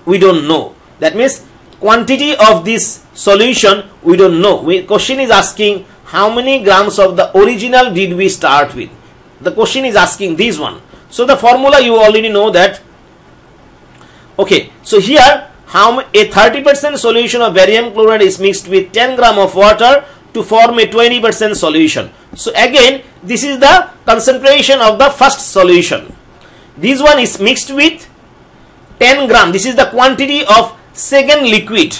we don't know. That means quantity of this solution we don't know. Question is asking how many grams of the original did we start with. The question is asking this one. So the formula you already know that Okay, so here how a 30% solution of barium chloride is mixed with 10 gram of water to form a 20% solution. So again, this is the concentration of the first solution. This one is mixed with 10 gram. This is the quantity of second liquid.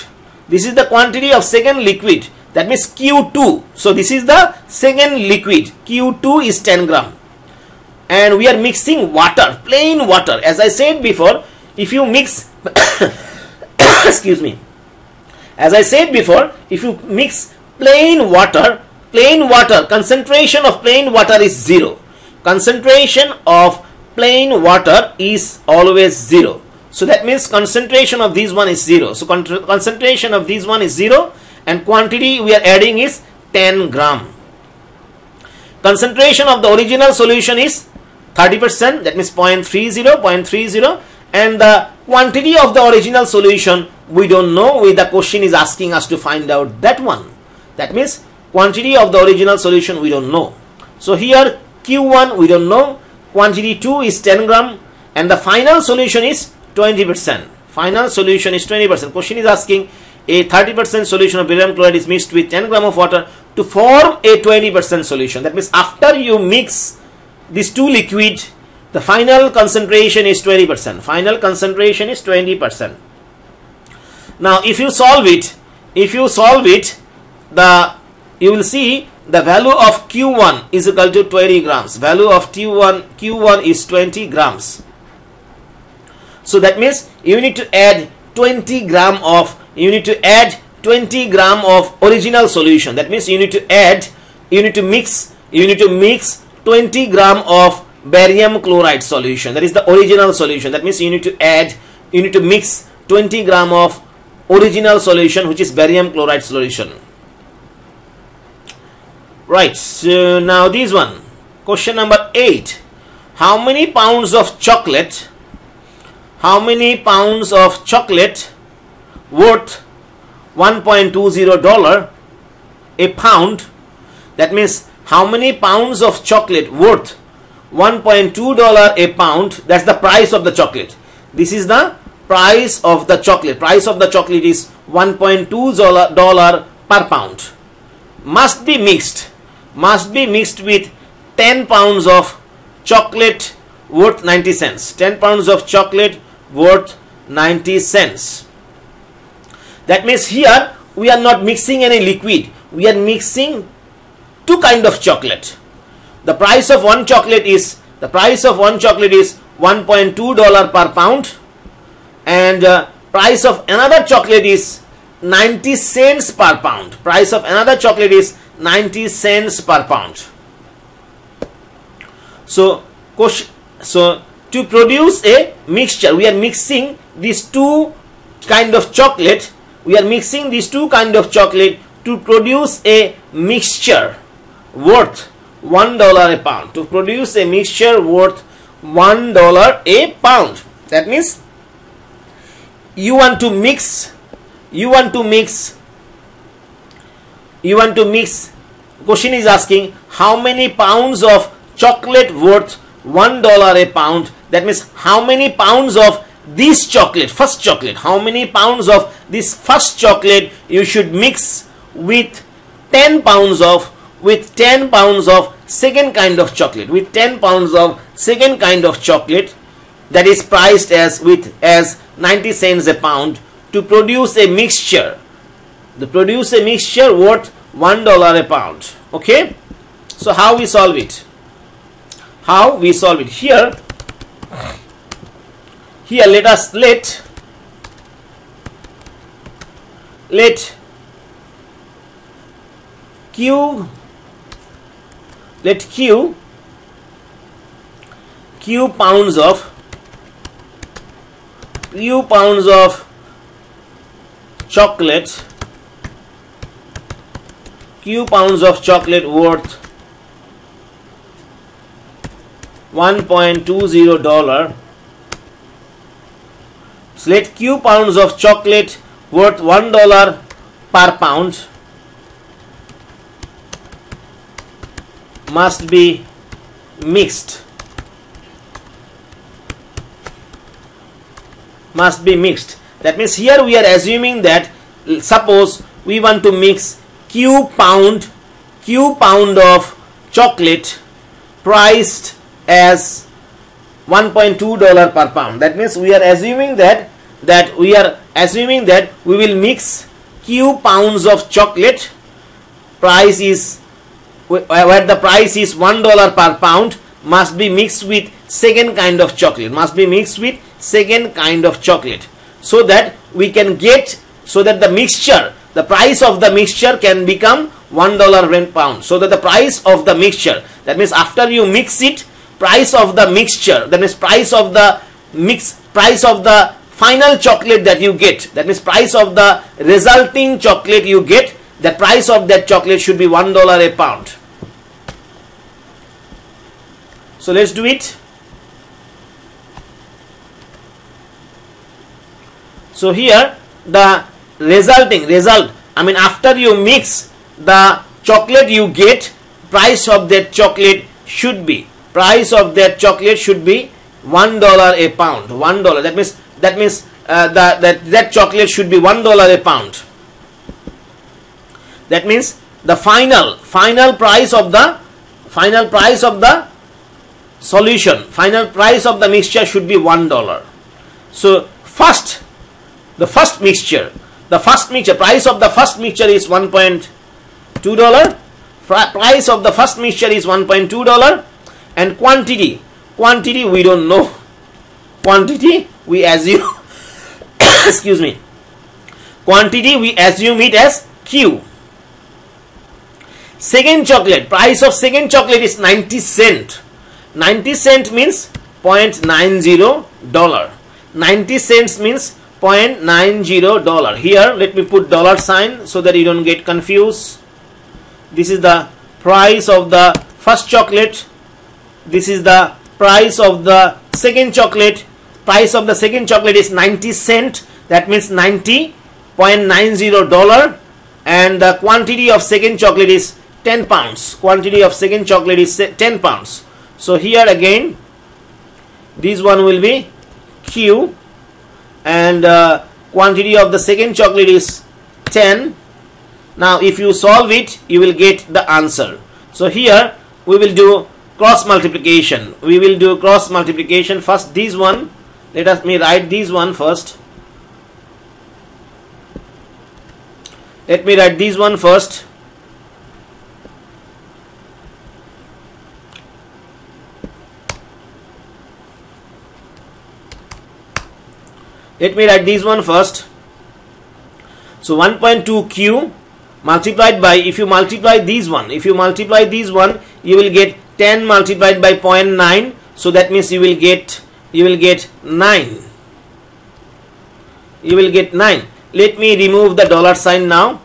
This is the quantity of second liquid. That means Q2. So this is the second liquid. Q2 is 10 gram. And we are mixing water, plain water. As I said before, if you mix excuse me, as I said before, if you mix plain water, concentration of plain water is 0. Concentration of plain water is always 0. So that means concentration of this one is 0. So concentration of this one is 0 and quantity we are adding is 10 gram. Concentration of the original solution is 30%, that means 0.30, and the quantity of the original solution we don't know. The question is asking us to find out that one. That means quantity of the original solution we don't know. So here Q1 we don't know, quantity 2 is 10 gram, and the final solution is 20%. Final solution is 20%. Question is asking a 30% solution of barium chloride is mixed with 10 gram of water to form a 20% solution. That means after you mix these two liquid, the final concentration is 20%. Final concentration is 20%. Now if you solve it, you will see the value of Q1 is equal to 20 grams. Value of Q1 is 20 grams. So that means you need to add 20 gram of original solution. That means you need to mix 20 gram of barium chloride solution. That is the original solution. That means you need to mix 20 gram of original solution, which is barium chloride solution. Right, so now this one, question number 8. How many pounds of chocolate worth $1.20 a pound? That means how many pounds of chocolate worth $1.2 a pound? That's the price of the chocolate. This is the price of the chocolate. Price of the chocolate is $1.2 per pound. Must be mixed with 10 pounds of chocolate worth 90 cents. 10 pounds of chocolate worth 90 cents. That means here we are not mixing any liquid. We are mixing two kind of chocolate. The price of one chocolate is $1.2 per pound, and price of another chocolate is 90 cents per pound. Price of another chocolate is 90 cents per pound. So to produce a mixture, we are mixing these two kind of chocolate. We are mixing these two kind of chocolate to produce a mixture worth $1 a pound. To produce a mixture worth $1 a pound. That means you want to mix. Question is asking how many pounds of chocolate worth $1 a pound. That means how many pounds of this chocolate, first chocolate, how many pounds of this first chocolate you should mix with 10 pounds of second kind of chocolate, with 10 pounds of second kind of chocolate that is priced as 90 cents a pound, to produce a mixture. To produce a mixture worth $1 a pound. Okay, so how we solve it? Here let Q pounds of chocolate, worth $1.20. So let Q pounds of chocolate worth $1 per pound must be must be mixed. That means here we are assuming that, suppose we want to mix q pound of chocolate priced as $1.2 per pound. That means we are assuming that we will mix q pounds of chocolate, price is where the price is $1 per pound, must be mixed with second kind of chocolate, so that we can get, so that the price of the mixture can become $1 per pound. So that the price of the mixture, that means after you mix it, price of the mixture, that means price of the final chocolate that you get, that means price of the resulting chocolate you get, the price of that chocolate should be $1 a pound. So let's do it. So here the result, I mean after you mix the chocolate you get, price of that chocolate should be $1 a pound. $1. That means that chocolate should be $1 a pound. That means the final price of the solution, final price of the mixture should be $1. So the first mixture, price of the first mixture is $1.2. Price of the first mixture is $1.2, and quantity we don't know. Quantity we assume excuse me, quantity we assume it as Q. Second chocolate, price of second chocolate is 90 cent. 90 cent means $0.90. 90 cents means $0.90. Here let me put $sign so that you don't get confused. This is the price of the first chocolate. This is the price of the second chocolate. Price of the second chocolate is 90 cent. That means $90.90, and the quantity of second chocolate is 10 pounds. Quantity of second chocolate is 10 pounds. So here again, this one will be Q, and quantity of the second chocolate is 10. Now if you solve it, you will get the answer. So here we will do cross multiplication. First this one, let me write this one first. Let me write this one first. So 1.2Q multiplied by, if you multiply this one, you will get 10 multiplied by 0.9. So that means you will get 9. Let me remove the $sign now.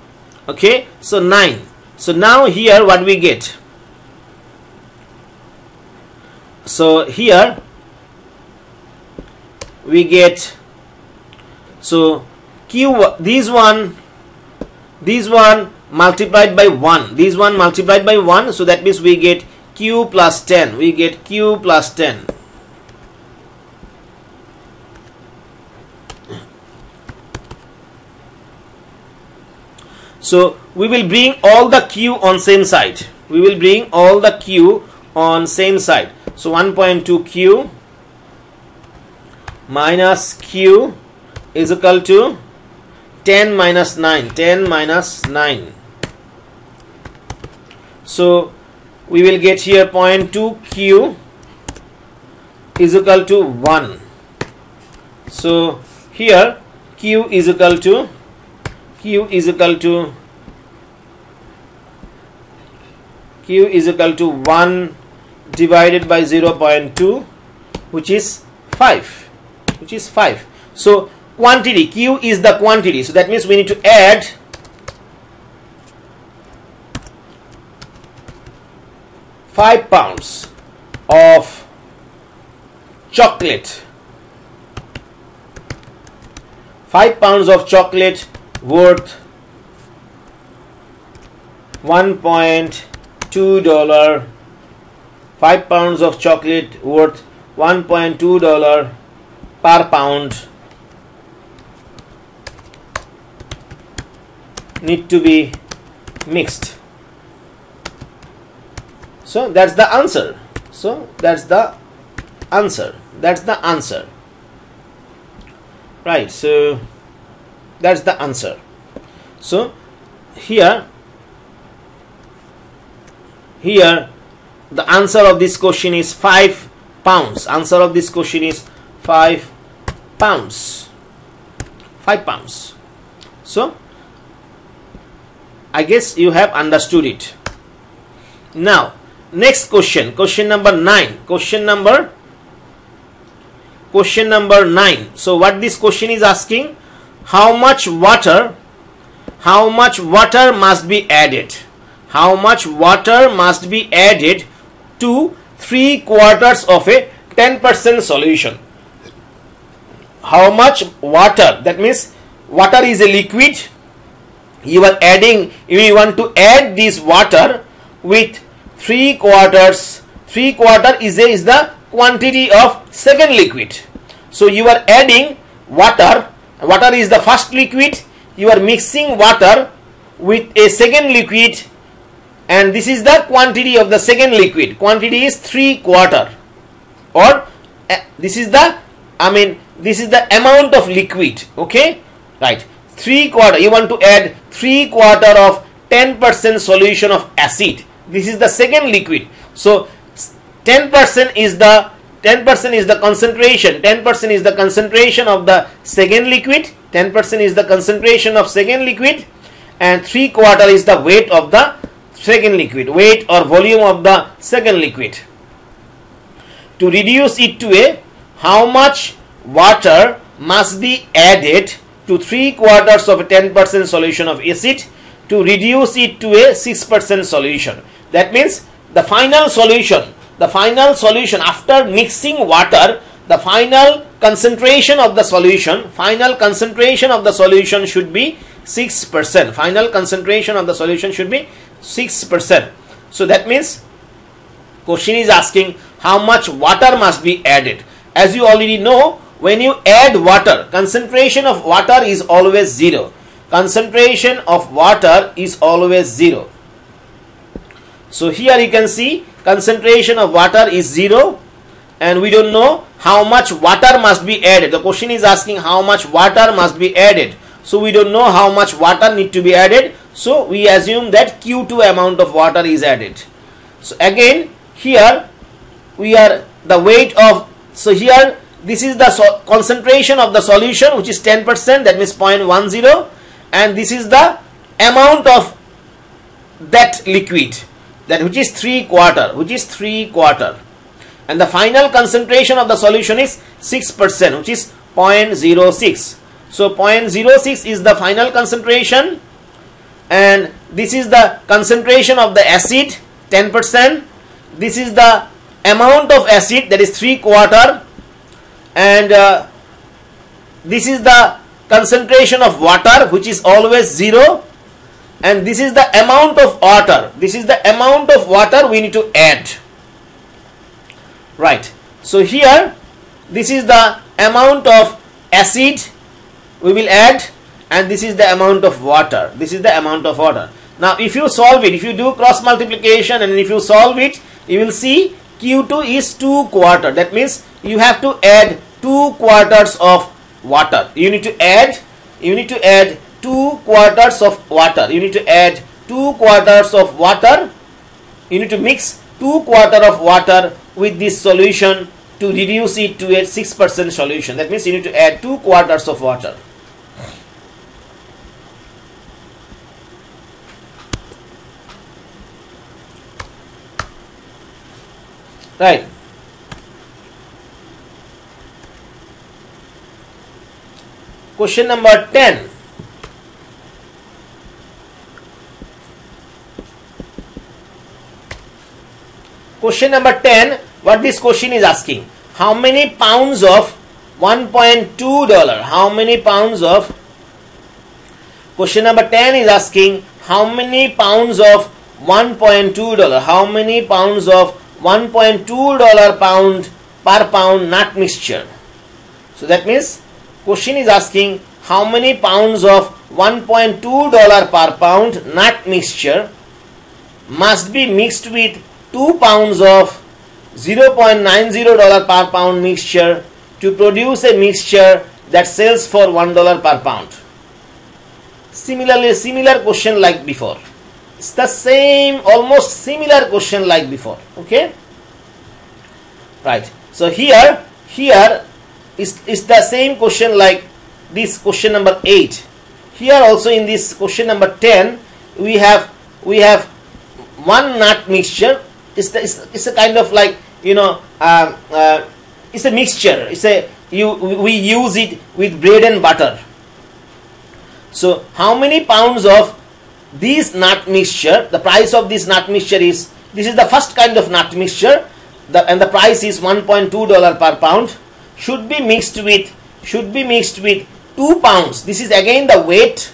Okay, so 9. So now here what we get? So here we get, so Q, this one multiplied by 1. So that means we get Q plus 10. So we will bring all the Q on same side. So 1.2Q minus Q is equal to 10 minus 9. So we will get here 0.2Q is equal to 1. So here Q is equal to 1 divided by 0.2, which is 5. So quantity, Q is the quantity, so that means we need to add 5 pounds of chocolate. 5 pounds of chocolate worth $1.2. 5 pounds of chocolate worth $1.2 per pound need to be mixed. So that's the answer. So that's the answer. That's the answer. Right. So that's the answer. So here the answer of this question is 5 pounds. Answer of this question is 5 pounds. 5 pounds. So I guess you have understood it. Now next question, question number 9. Question number 9. So what this question is asking, how much water must be added? How much water must be added to 3/4 of a 10% solution? How much water? That means water is a liquid. You are adding, you want to add this water with 3/4. 3/4 is the quantity of second liquid. So you are adding water. Water is the first liquid. You are mixing water with a second liquid, and this is the quantity of the second liquid. Quantity is 3/4, or this is the amount of liquid. Okay, right. 3/4. You want to add 3/4 of 10% solution of acid. This is the second liquid. So 10% is the concentration. 10% is the concentration of the second liquid. 10% is the concentration of second liquid, and 3/4 is the weight of the second liquid, weight or volume of the second liquid. To reduce it to a, how much water must be added to 3/4 of a 10% solution of acid to reduce it to a 6% solution? That means the final solution after mixing water, the final concentration of the solution should be 6%. Final concentration of the solution should be 6%. So that means question is asking how much water must be added. As you already know, when you add water, concentration of water is always 0. Concentration of water is always 0. So here you can see concentration of water is 0, and we don't know how much water must be added. The question is asking how much water must be added. So we don't know how much water need to be added. So we assume that Q2 amount of water is added. So again here we are the weight of, so here this is the concentration of the solution, which is 10%, that means 0.10, and this is the amount of that liquid, that which is 3/4, and the final concentration of the solution is 6%, which is 0.06. So 0.06 is the final concentration, and this is the concentration of the acid, 10%. This is the amount of acid, that is 3/4, and this is the concentration of water, which is always 0, and this is the amount of water. This is the amount of water we need to add. Right. So here this is the amount of acid we will add, and this is the amount of water. This is the amount of water. Now if you solve it, if you do cross multiplication and if you solve it, you will see Q2 is 2/4. That means you have to add 2/4 of water. You need to add 2/4 of water. You need to add 2/4 of water. You need to mix 2/4 of water with this solution to reduce it to a 6% solution. That means you need to add 2/4 of water. Right. Question number 10. Question number 10, what this question is asking, how many pounds of $1.2? How many pounds of, question number 10 is asking how many pounds of $1.2? How many pounds of $1.2 pound per pound nut mixture? So that means question is asking how many pounds of $1.2 per pound nut mixture must be mixed with 2 pounds of $0.90 per pound mixture to produce a mixture that sells for $1 per pound. Similarly, similar question like before. It's the same, almost similar question like before. Okay, right. So here is the same question like this question number 8. Here also in this question number 10 we have one nut mixture. It's a kind of like, you know, it's a mixture. We use it with bread and butter. So how many pounds of this nut mixture? The price of this nut mixture is, this is the first kind of nut mixture, and the price is $1.2 per pound. Should be mixed with 2 pounds. This is again the weight.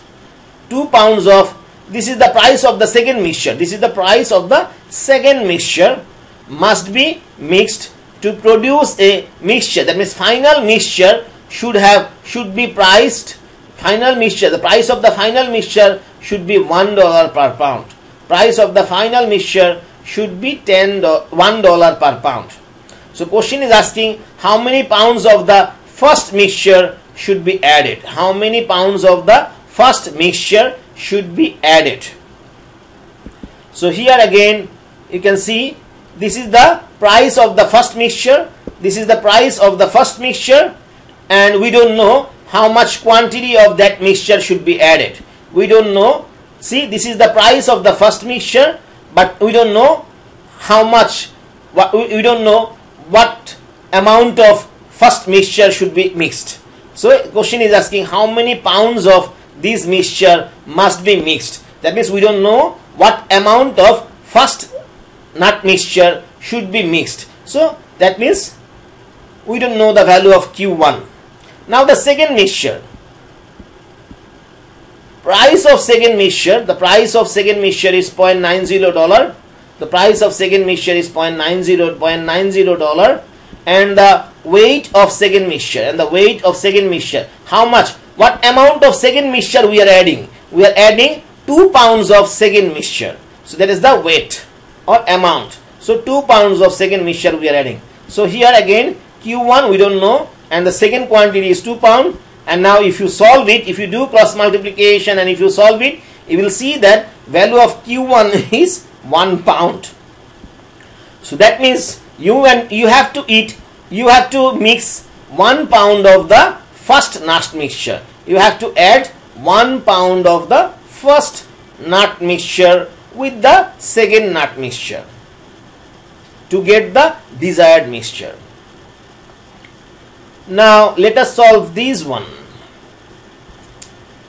2 pounds of, this is the price of the second mixture. This is the price of the second mixture must be mixed to produce a mixture. That means final mixture should be priced. Final mixture, the price of the final mixture should be $1 per pound. Price of the final mixture should be $1 per pound. So question is asking how many pounds of the first mixture should be added. How many pounds of the first mixture should be added? So here again you can see this is the price of the first mixture. This is the price of the first mixture, and we don't know how much quantity of that mixture should be added. We don't know. See, this is the price of the first mixture, but we don't know how much. We don't know what amount of first mixture should be mixed. So question is asking how many pounds of this mixture must be mixed. That means we don't know what amount of first nut mixture should be mixed. So that means we don't know the value of Q1. Now the second mixture. Price of second mixture. The price of second mixture is $0.90. The price of second mixture is $0.90, and the weight of second mixture. And the weight of second mixture. How much? What amount of second mixture we are adding? We are adding 2 pounds of second mixture. So that is the weight or amount. So 2 pounds of second mixture we are adding. So here again Q1 we don't know, and the second quantity is 2 pounds. And now if you solve it, if you do cross multiplication and if you solve it, you will see that value of Q1 is 1 pound. So that means you have to mix 1 pound of the first nut mixture. You have to add 1 pound of the first nut mixture with the second nut mixture to get the desired mixture. Now let us solve this one.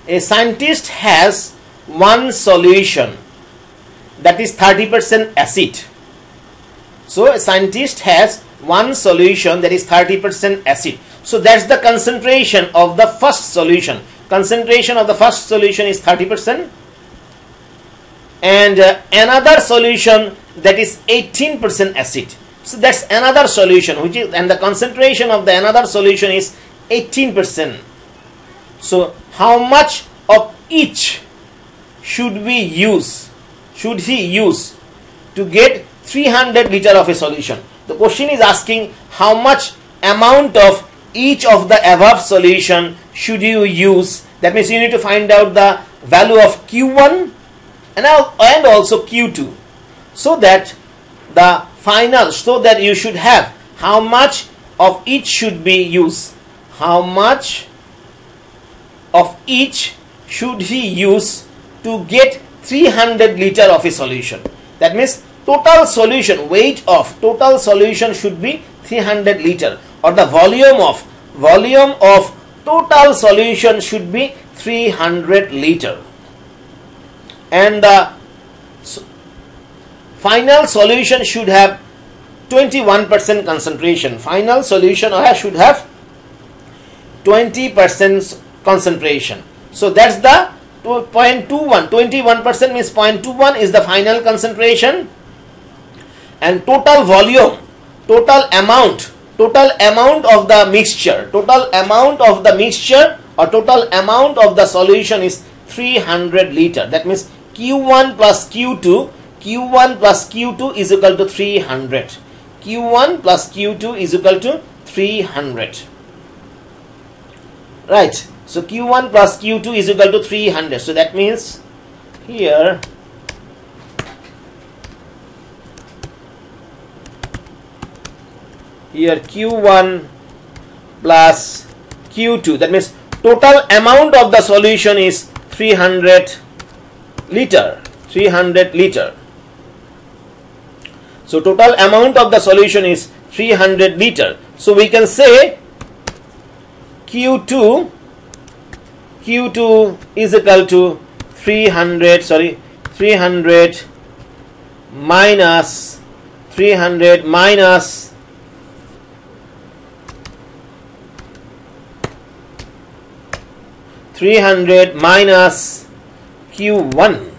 A scientist has one solution that is 30% acid. So a scientist has one solution that is 30% acid. So that's the concentration of the first solution. Concentration of the first solution is 30%, and another solution that is 18% acid. So that's another solution, which is, and the concentration of the another solution is 18%. So how much of each should he use to get 300 liter of a solution? The question is asking how much amount of each of the above solution should you use. That means you need to find out the value of Q1 and also Q2, so that the final, so that you should have how much of each should be used. How much of each should he use to get 300 liter of a solution? That means total solution, weight of total solution should be 300 liter, or the volume of total solution should be 300 liter, and the final solution should have 21% concentration. Final solution should have 20% concentration. So that's the 0.21. 21% means 0.21 is the final concentration, and total volume, total amount of the mixture, or total amount of the solution is 300 liter. That means Q1 plus Q2, Q1 plus Q2 is equal to 300. Q1 plus Q2 is equal to 300. Right. So Q1 plus Q2 is equal to 300. So that means here Q1 plus Q2, that means total amount of the solution is 300 liter. 300 liter. So total amount of the solution is 300 liter. So we can say Q2 is equal to 300 minus 300 minus Q1.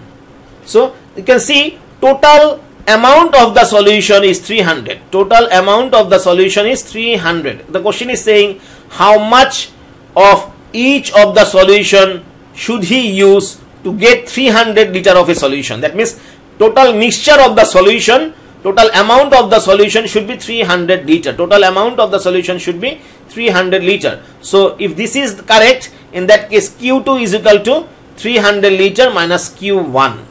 So you can see total amount of the solution is 300. Total amount of the solution is 300. The question is saying how much of each of the solution should he use to get 300 liter of a solution. That means total mixture of the solution, total amount of the solution should be 300 liter. Total amount of the solution should be 300 liter. So if this is correct, in that case Q2 is equal to 300 liter minus Q1.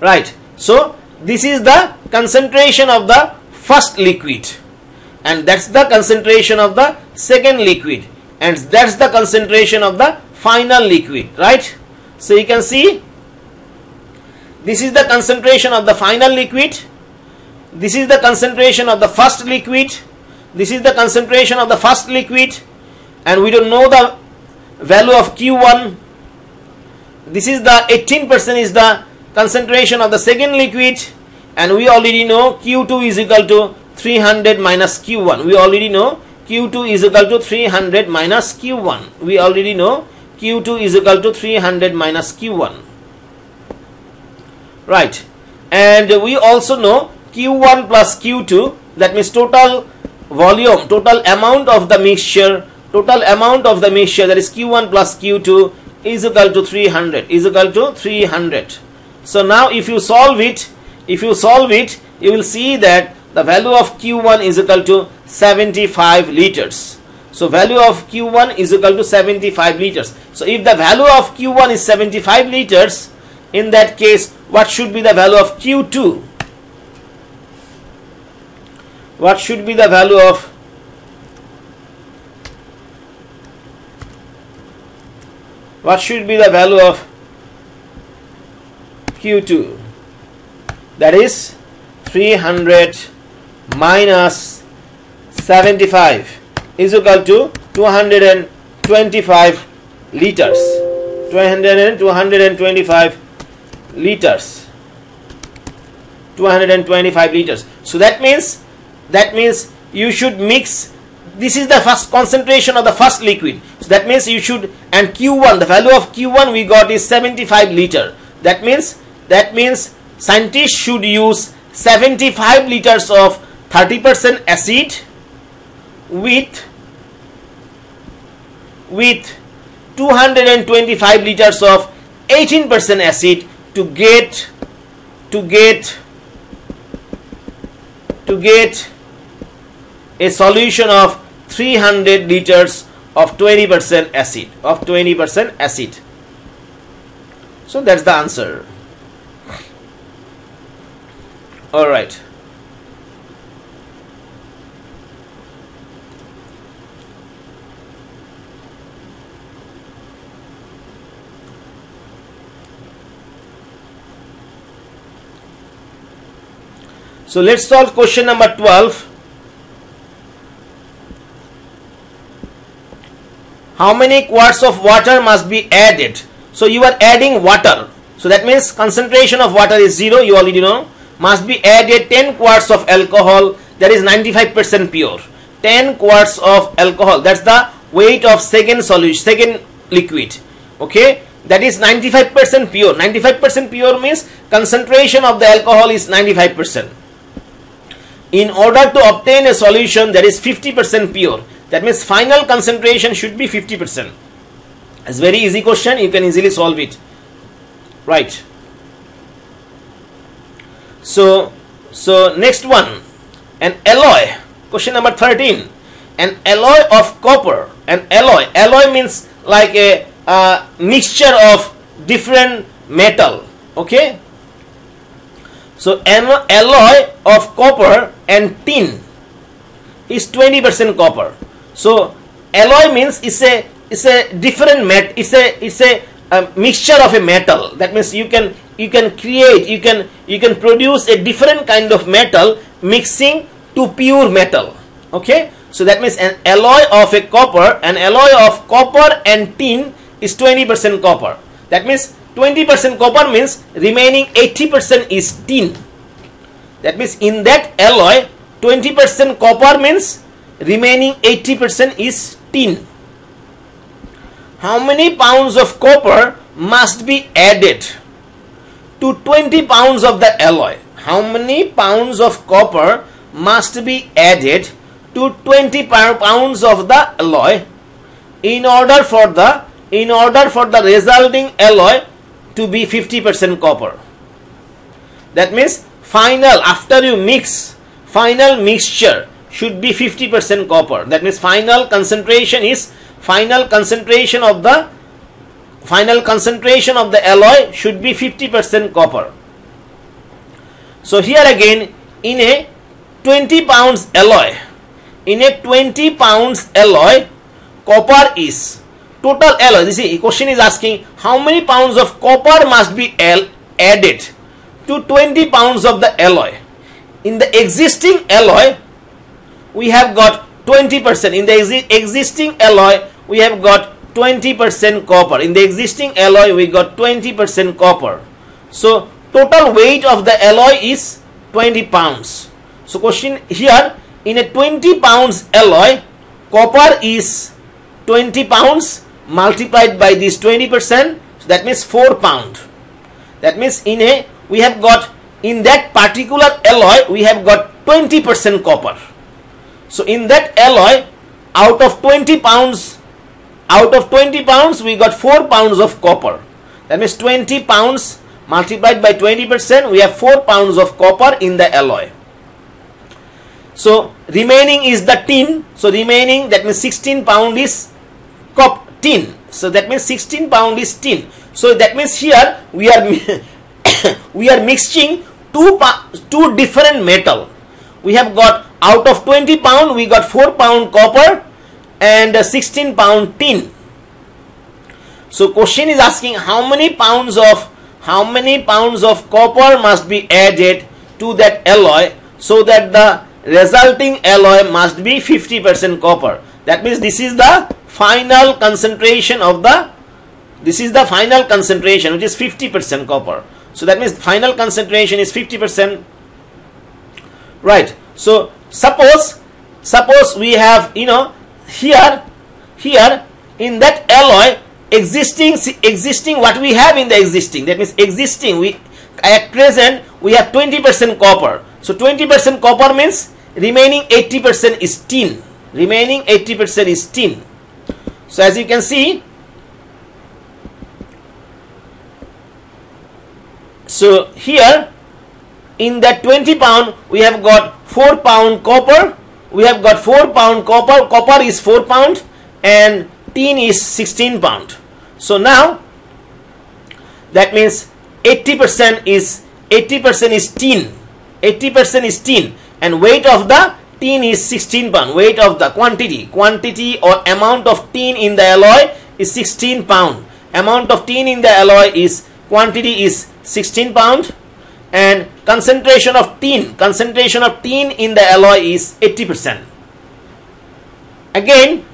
Right. So this is the concentration of the first liquid, and that's the concentration of the second liquid, and that's the concentration of the final liquid. Right. So you can see this is the concentration of the final liquid, this is the concentration of the first liquid, this is the concentration of the first liquid, and we don't know the value of Q1. This is the 18% is the concentration of the second liquid, and we already know Q2 is equal to 300 minus Q1. We already know Q2 is equal to 300 minus Q1. We already know Q2 is equal to 300 minus Q1. Right. And we also know Q1 plus Q2, that means total volume, total amount of the mixture, that is Q1 plus Q2 is equal to 300, So now if you solve it, you will see that the value of Q1 is equal to 75 liters. So value of Q1 is equal to 75 liters. So if the value of Q1 is 75 liters, in that case what should be the value of Q2? What should be the value of Q2? That is 300 minus 75 is equal to 225 liters. 225 liters. So that means you should mix. This is the first concentration of the first liquid. So that means you should, and Q1, the value of Q1 we got is 75 liter. That means scientists should use 75 liters of 30% acid with 225 liters of 18% acid to get a solution of 300 liters of 20% acid. So that's the answer. All right. So let's solve question number 12. How many quarts of water must be added? So you are adding water. So that means concentration of water is 0. You already know. Must be added 10 quarts of alcohol. That is 95% pure. 10 quarts of alcohol. That's the weight of second solution, second liquid. Okay. That is 95% pure. 95% pure means concentration of the alcohol is 95%. In order to obtain a solution that is 50% pure, that means final concentration should be 50%. It's very easy question, you can easily solve it, right? So next one, an alloy, question number 13. An alloy of copper, alloy means like a mixture of different metal, okay? So an alloy of copper and tin is 20% copper. So alloy means it's a different it's a mixture of a metal. That means you can create, you can produce a different kind of metal mixing to pure metal, okay? So that means an alloy of copper and tin is 20% copper. That means 20% copper means remaining 80% is tin. That means in that alloy 20% copper means remaining 80% is tin. How many pounds of copper must be added to 20 pounds of the alloy? How many pounds of copper must be added to 20 pounds of the alloy in order for the resulting alloy to be 50% copper? That means final, after you mix, final mixture should be 50% copper. That means final concentration of the alloy should be 50% copper. So here again, in a 20 pounds alloy, copper is total alloy. You see, question is asking how many pounds of copper must be added to 20 pounds of the alloy. In the existing alloy, we have got 20%. In the existing alloy, we have got 20% copper. In the existing alloy, we got 20% copper. So total weight of the alloy is 20 pounds. So question here, in a 20 pounds alloy, copper is 20 pounds multiplied by this 20%, so that means 4 pound. That means we have got, in that particular alloy, we have got 20% copper. So in that alloy, out of 20 pounds, we got 4 pounds of copper. That means 20 pounds multiplied by 20%, we have 4 pounds of copper in the alloy. So remaining is the tin. So remaining, that means 16 pound is tin. So that means 16 pound is tin. So that means here we are we are mixing two different metal. We have got, out of 20 pound, we got 4 pound copper and 16 pound tin. So question is asking how many pounds of copper must be added to that alloy so that the resulting alloy must be 50% copper. That means this is the final concentration which is 50% copper. So that means final concentration is 50%, right? So suppose we have, here in that alloy, existing what we have in the existing, that means existing, at present we have 20% copper. So 20% copper means remaining 80% is tin. So as you can see, so here in that 20 pound we have got 4 pound copper. Copper is 4 pound and tin is 16 pound. So now that means 80% is tin. 80% is tin, and weight of the tin is 16 pound. Weight of the quantity or amount of tin in the alloy is 16 pound. Amount of tin in the alloy is, quantity is 16 pound, and concentration of tin in the alloy is 80%. Again,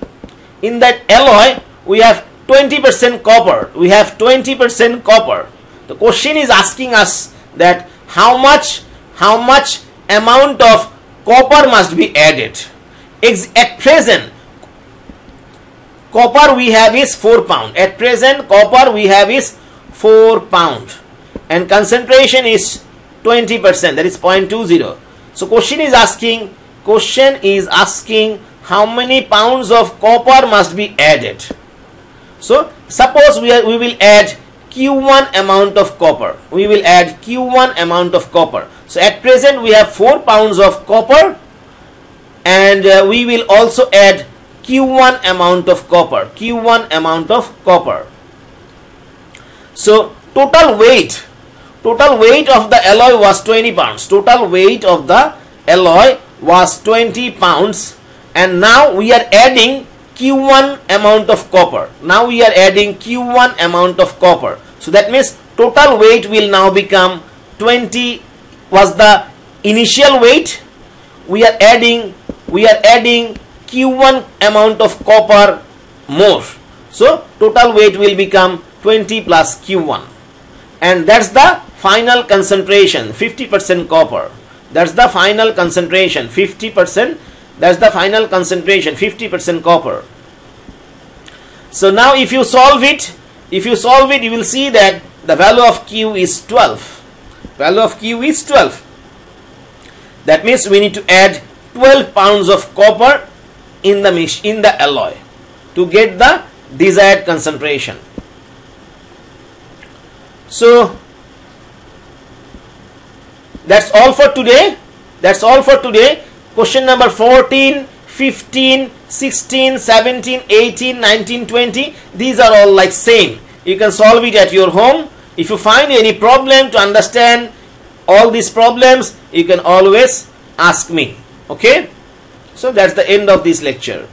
in that alloy we have 20% copper. The question is asking us that how much amount of copper must be added. At present, copper we have is 4 pound. At present, copper we have is 4 pound, and concentration is 20%, that is 0.20. So question is asking how many pounds of copper must be added. So suppose we will add Q1 amount of copper. We will add Q1 amount of copper. So at present we have 4 pounds of copper, and we will also add Q1 amount of copper. Q1 amount of copper. So total weight of the alloy was 20 pounds. Total weight of the alloy was 20 pounds, and now we are adding Q1 amount of copper. Now we are adding Q1 amount of copper. So that means total weight will now become 20 was the initial weight. We are adding Q1 amount of copper more. So total weight will become 20 plus Q1, and that's the final concentration, 50% copper. That's the final concentration, 50%. That's the final concentration, 50% copper. So now if you solve it, you will see that the value of Q is 12. Value of Q is 12. That means we need to add 12 pounds of copper in the alloy to get the desired concentration. So that's all for today. Question number 14, 15, 16, 17, 18, 19, 20, these are all like same. You can solve it at your home. If you find any problem to understand all these problems, you can always ask me. Okay, so that's the end of this lecture.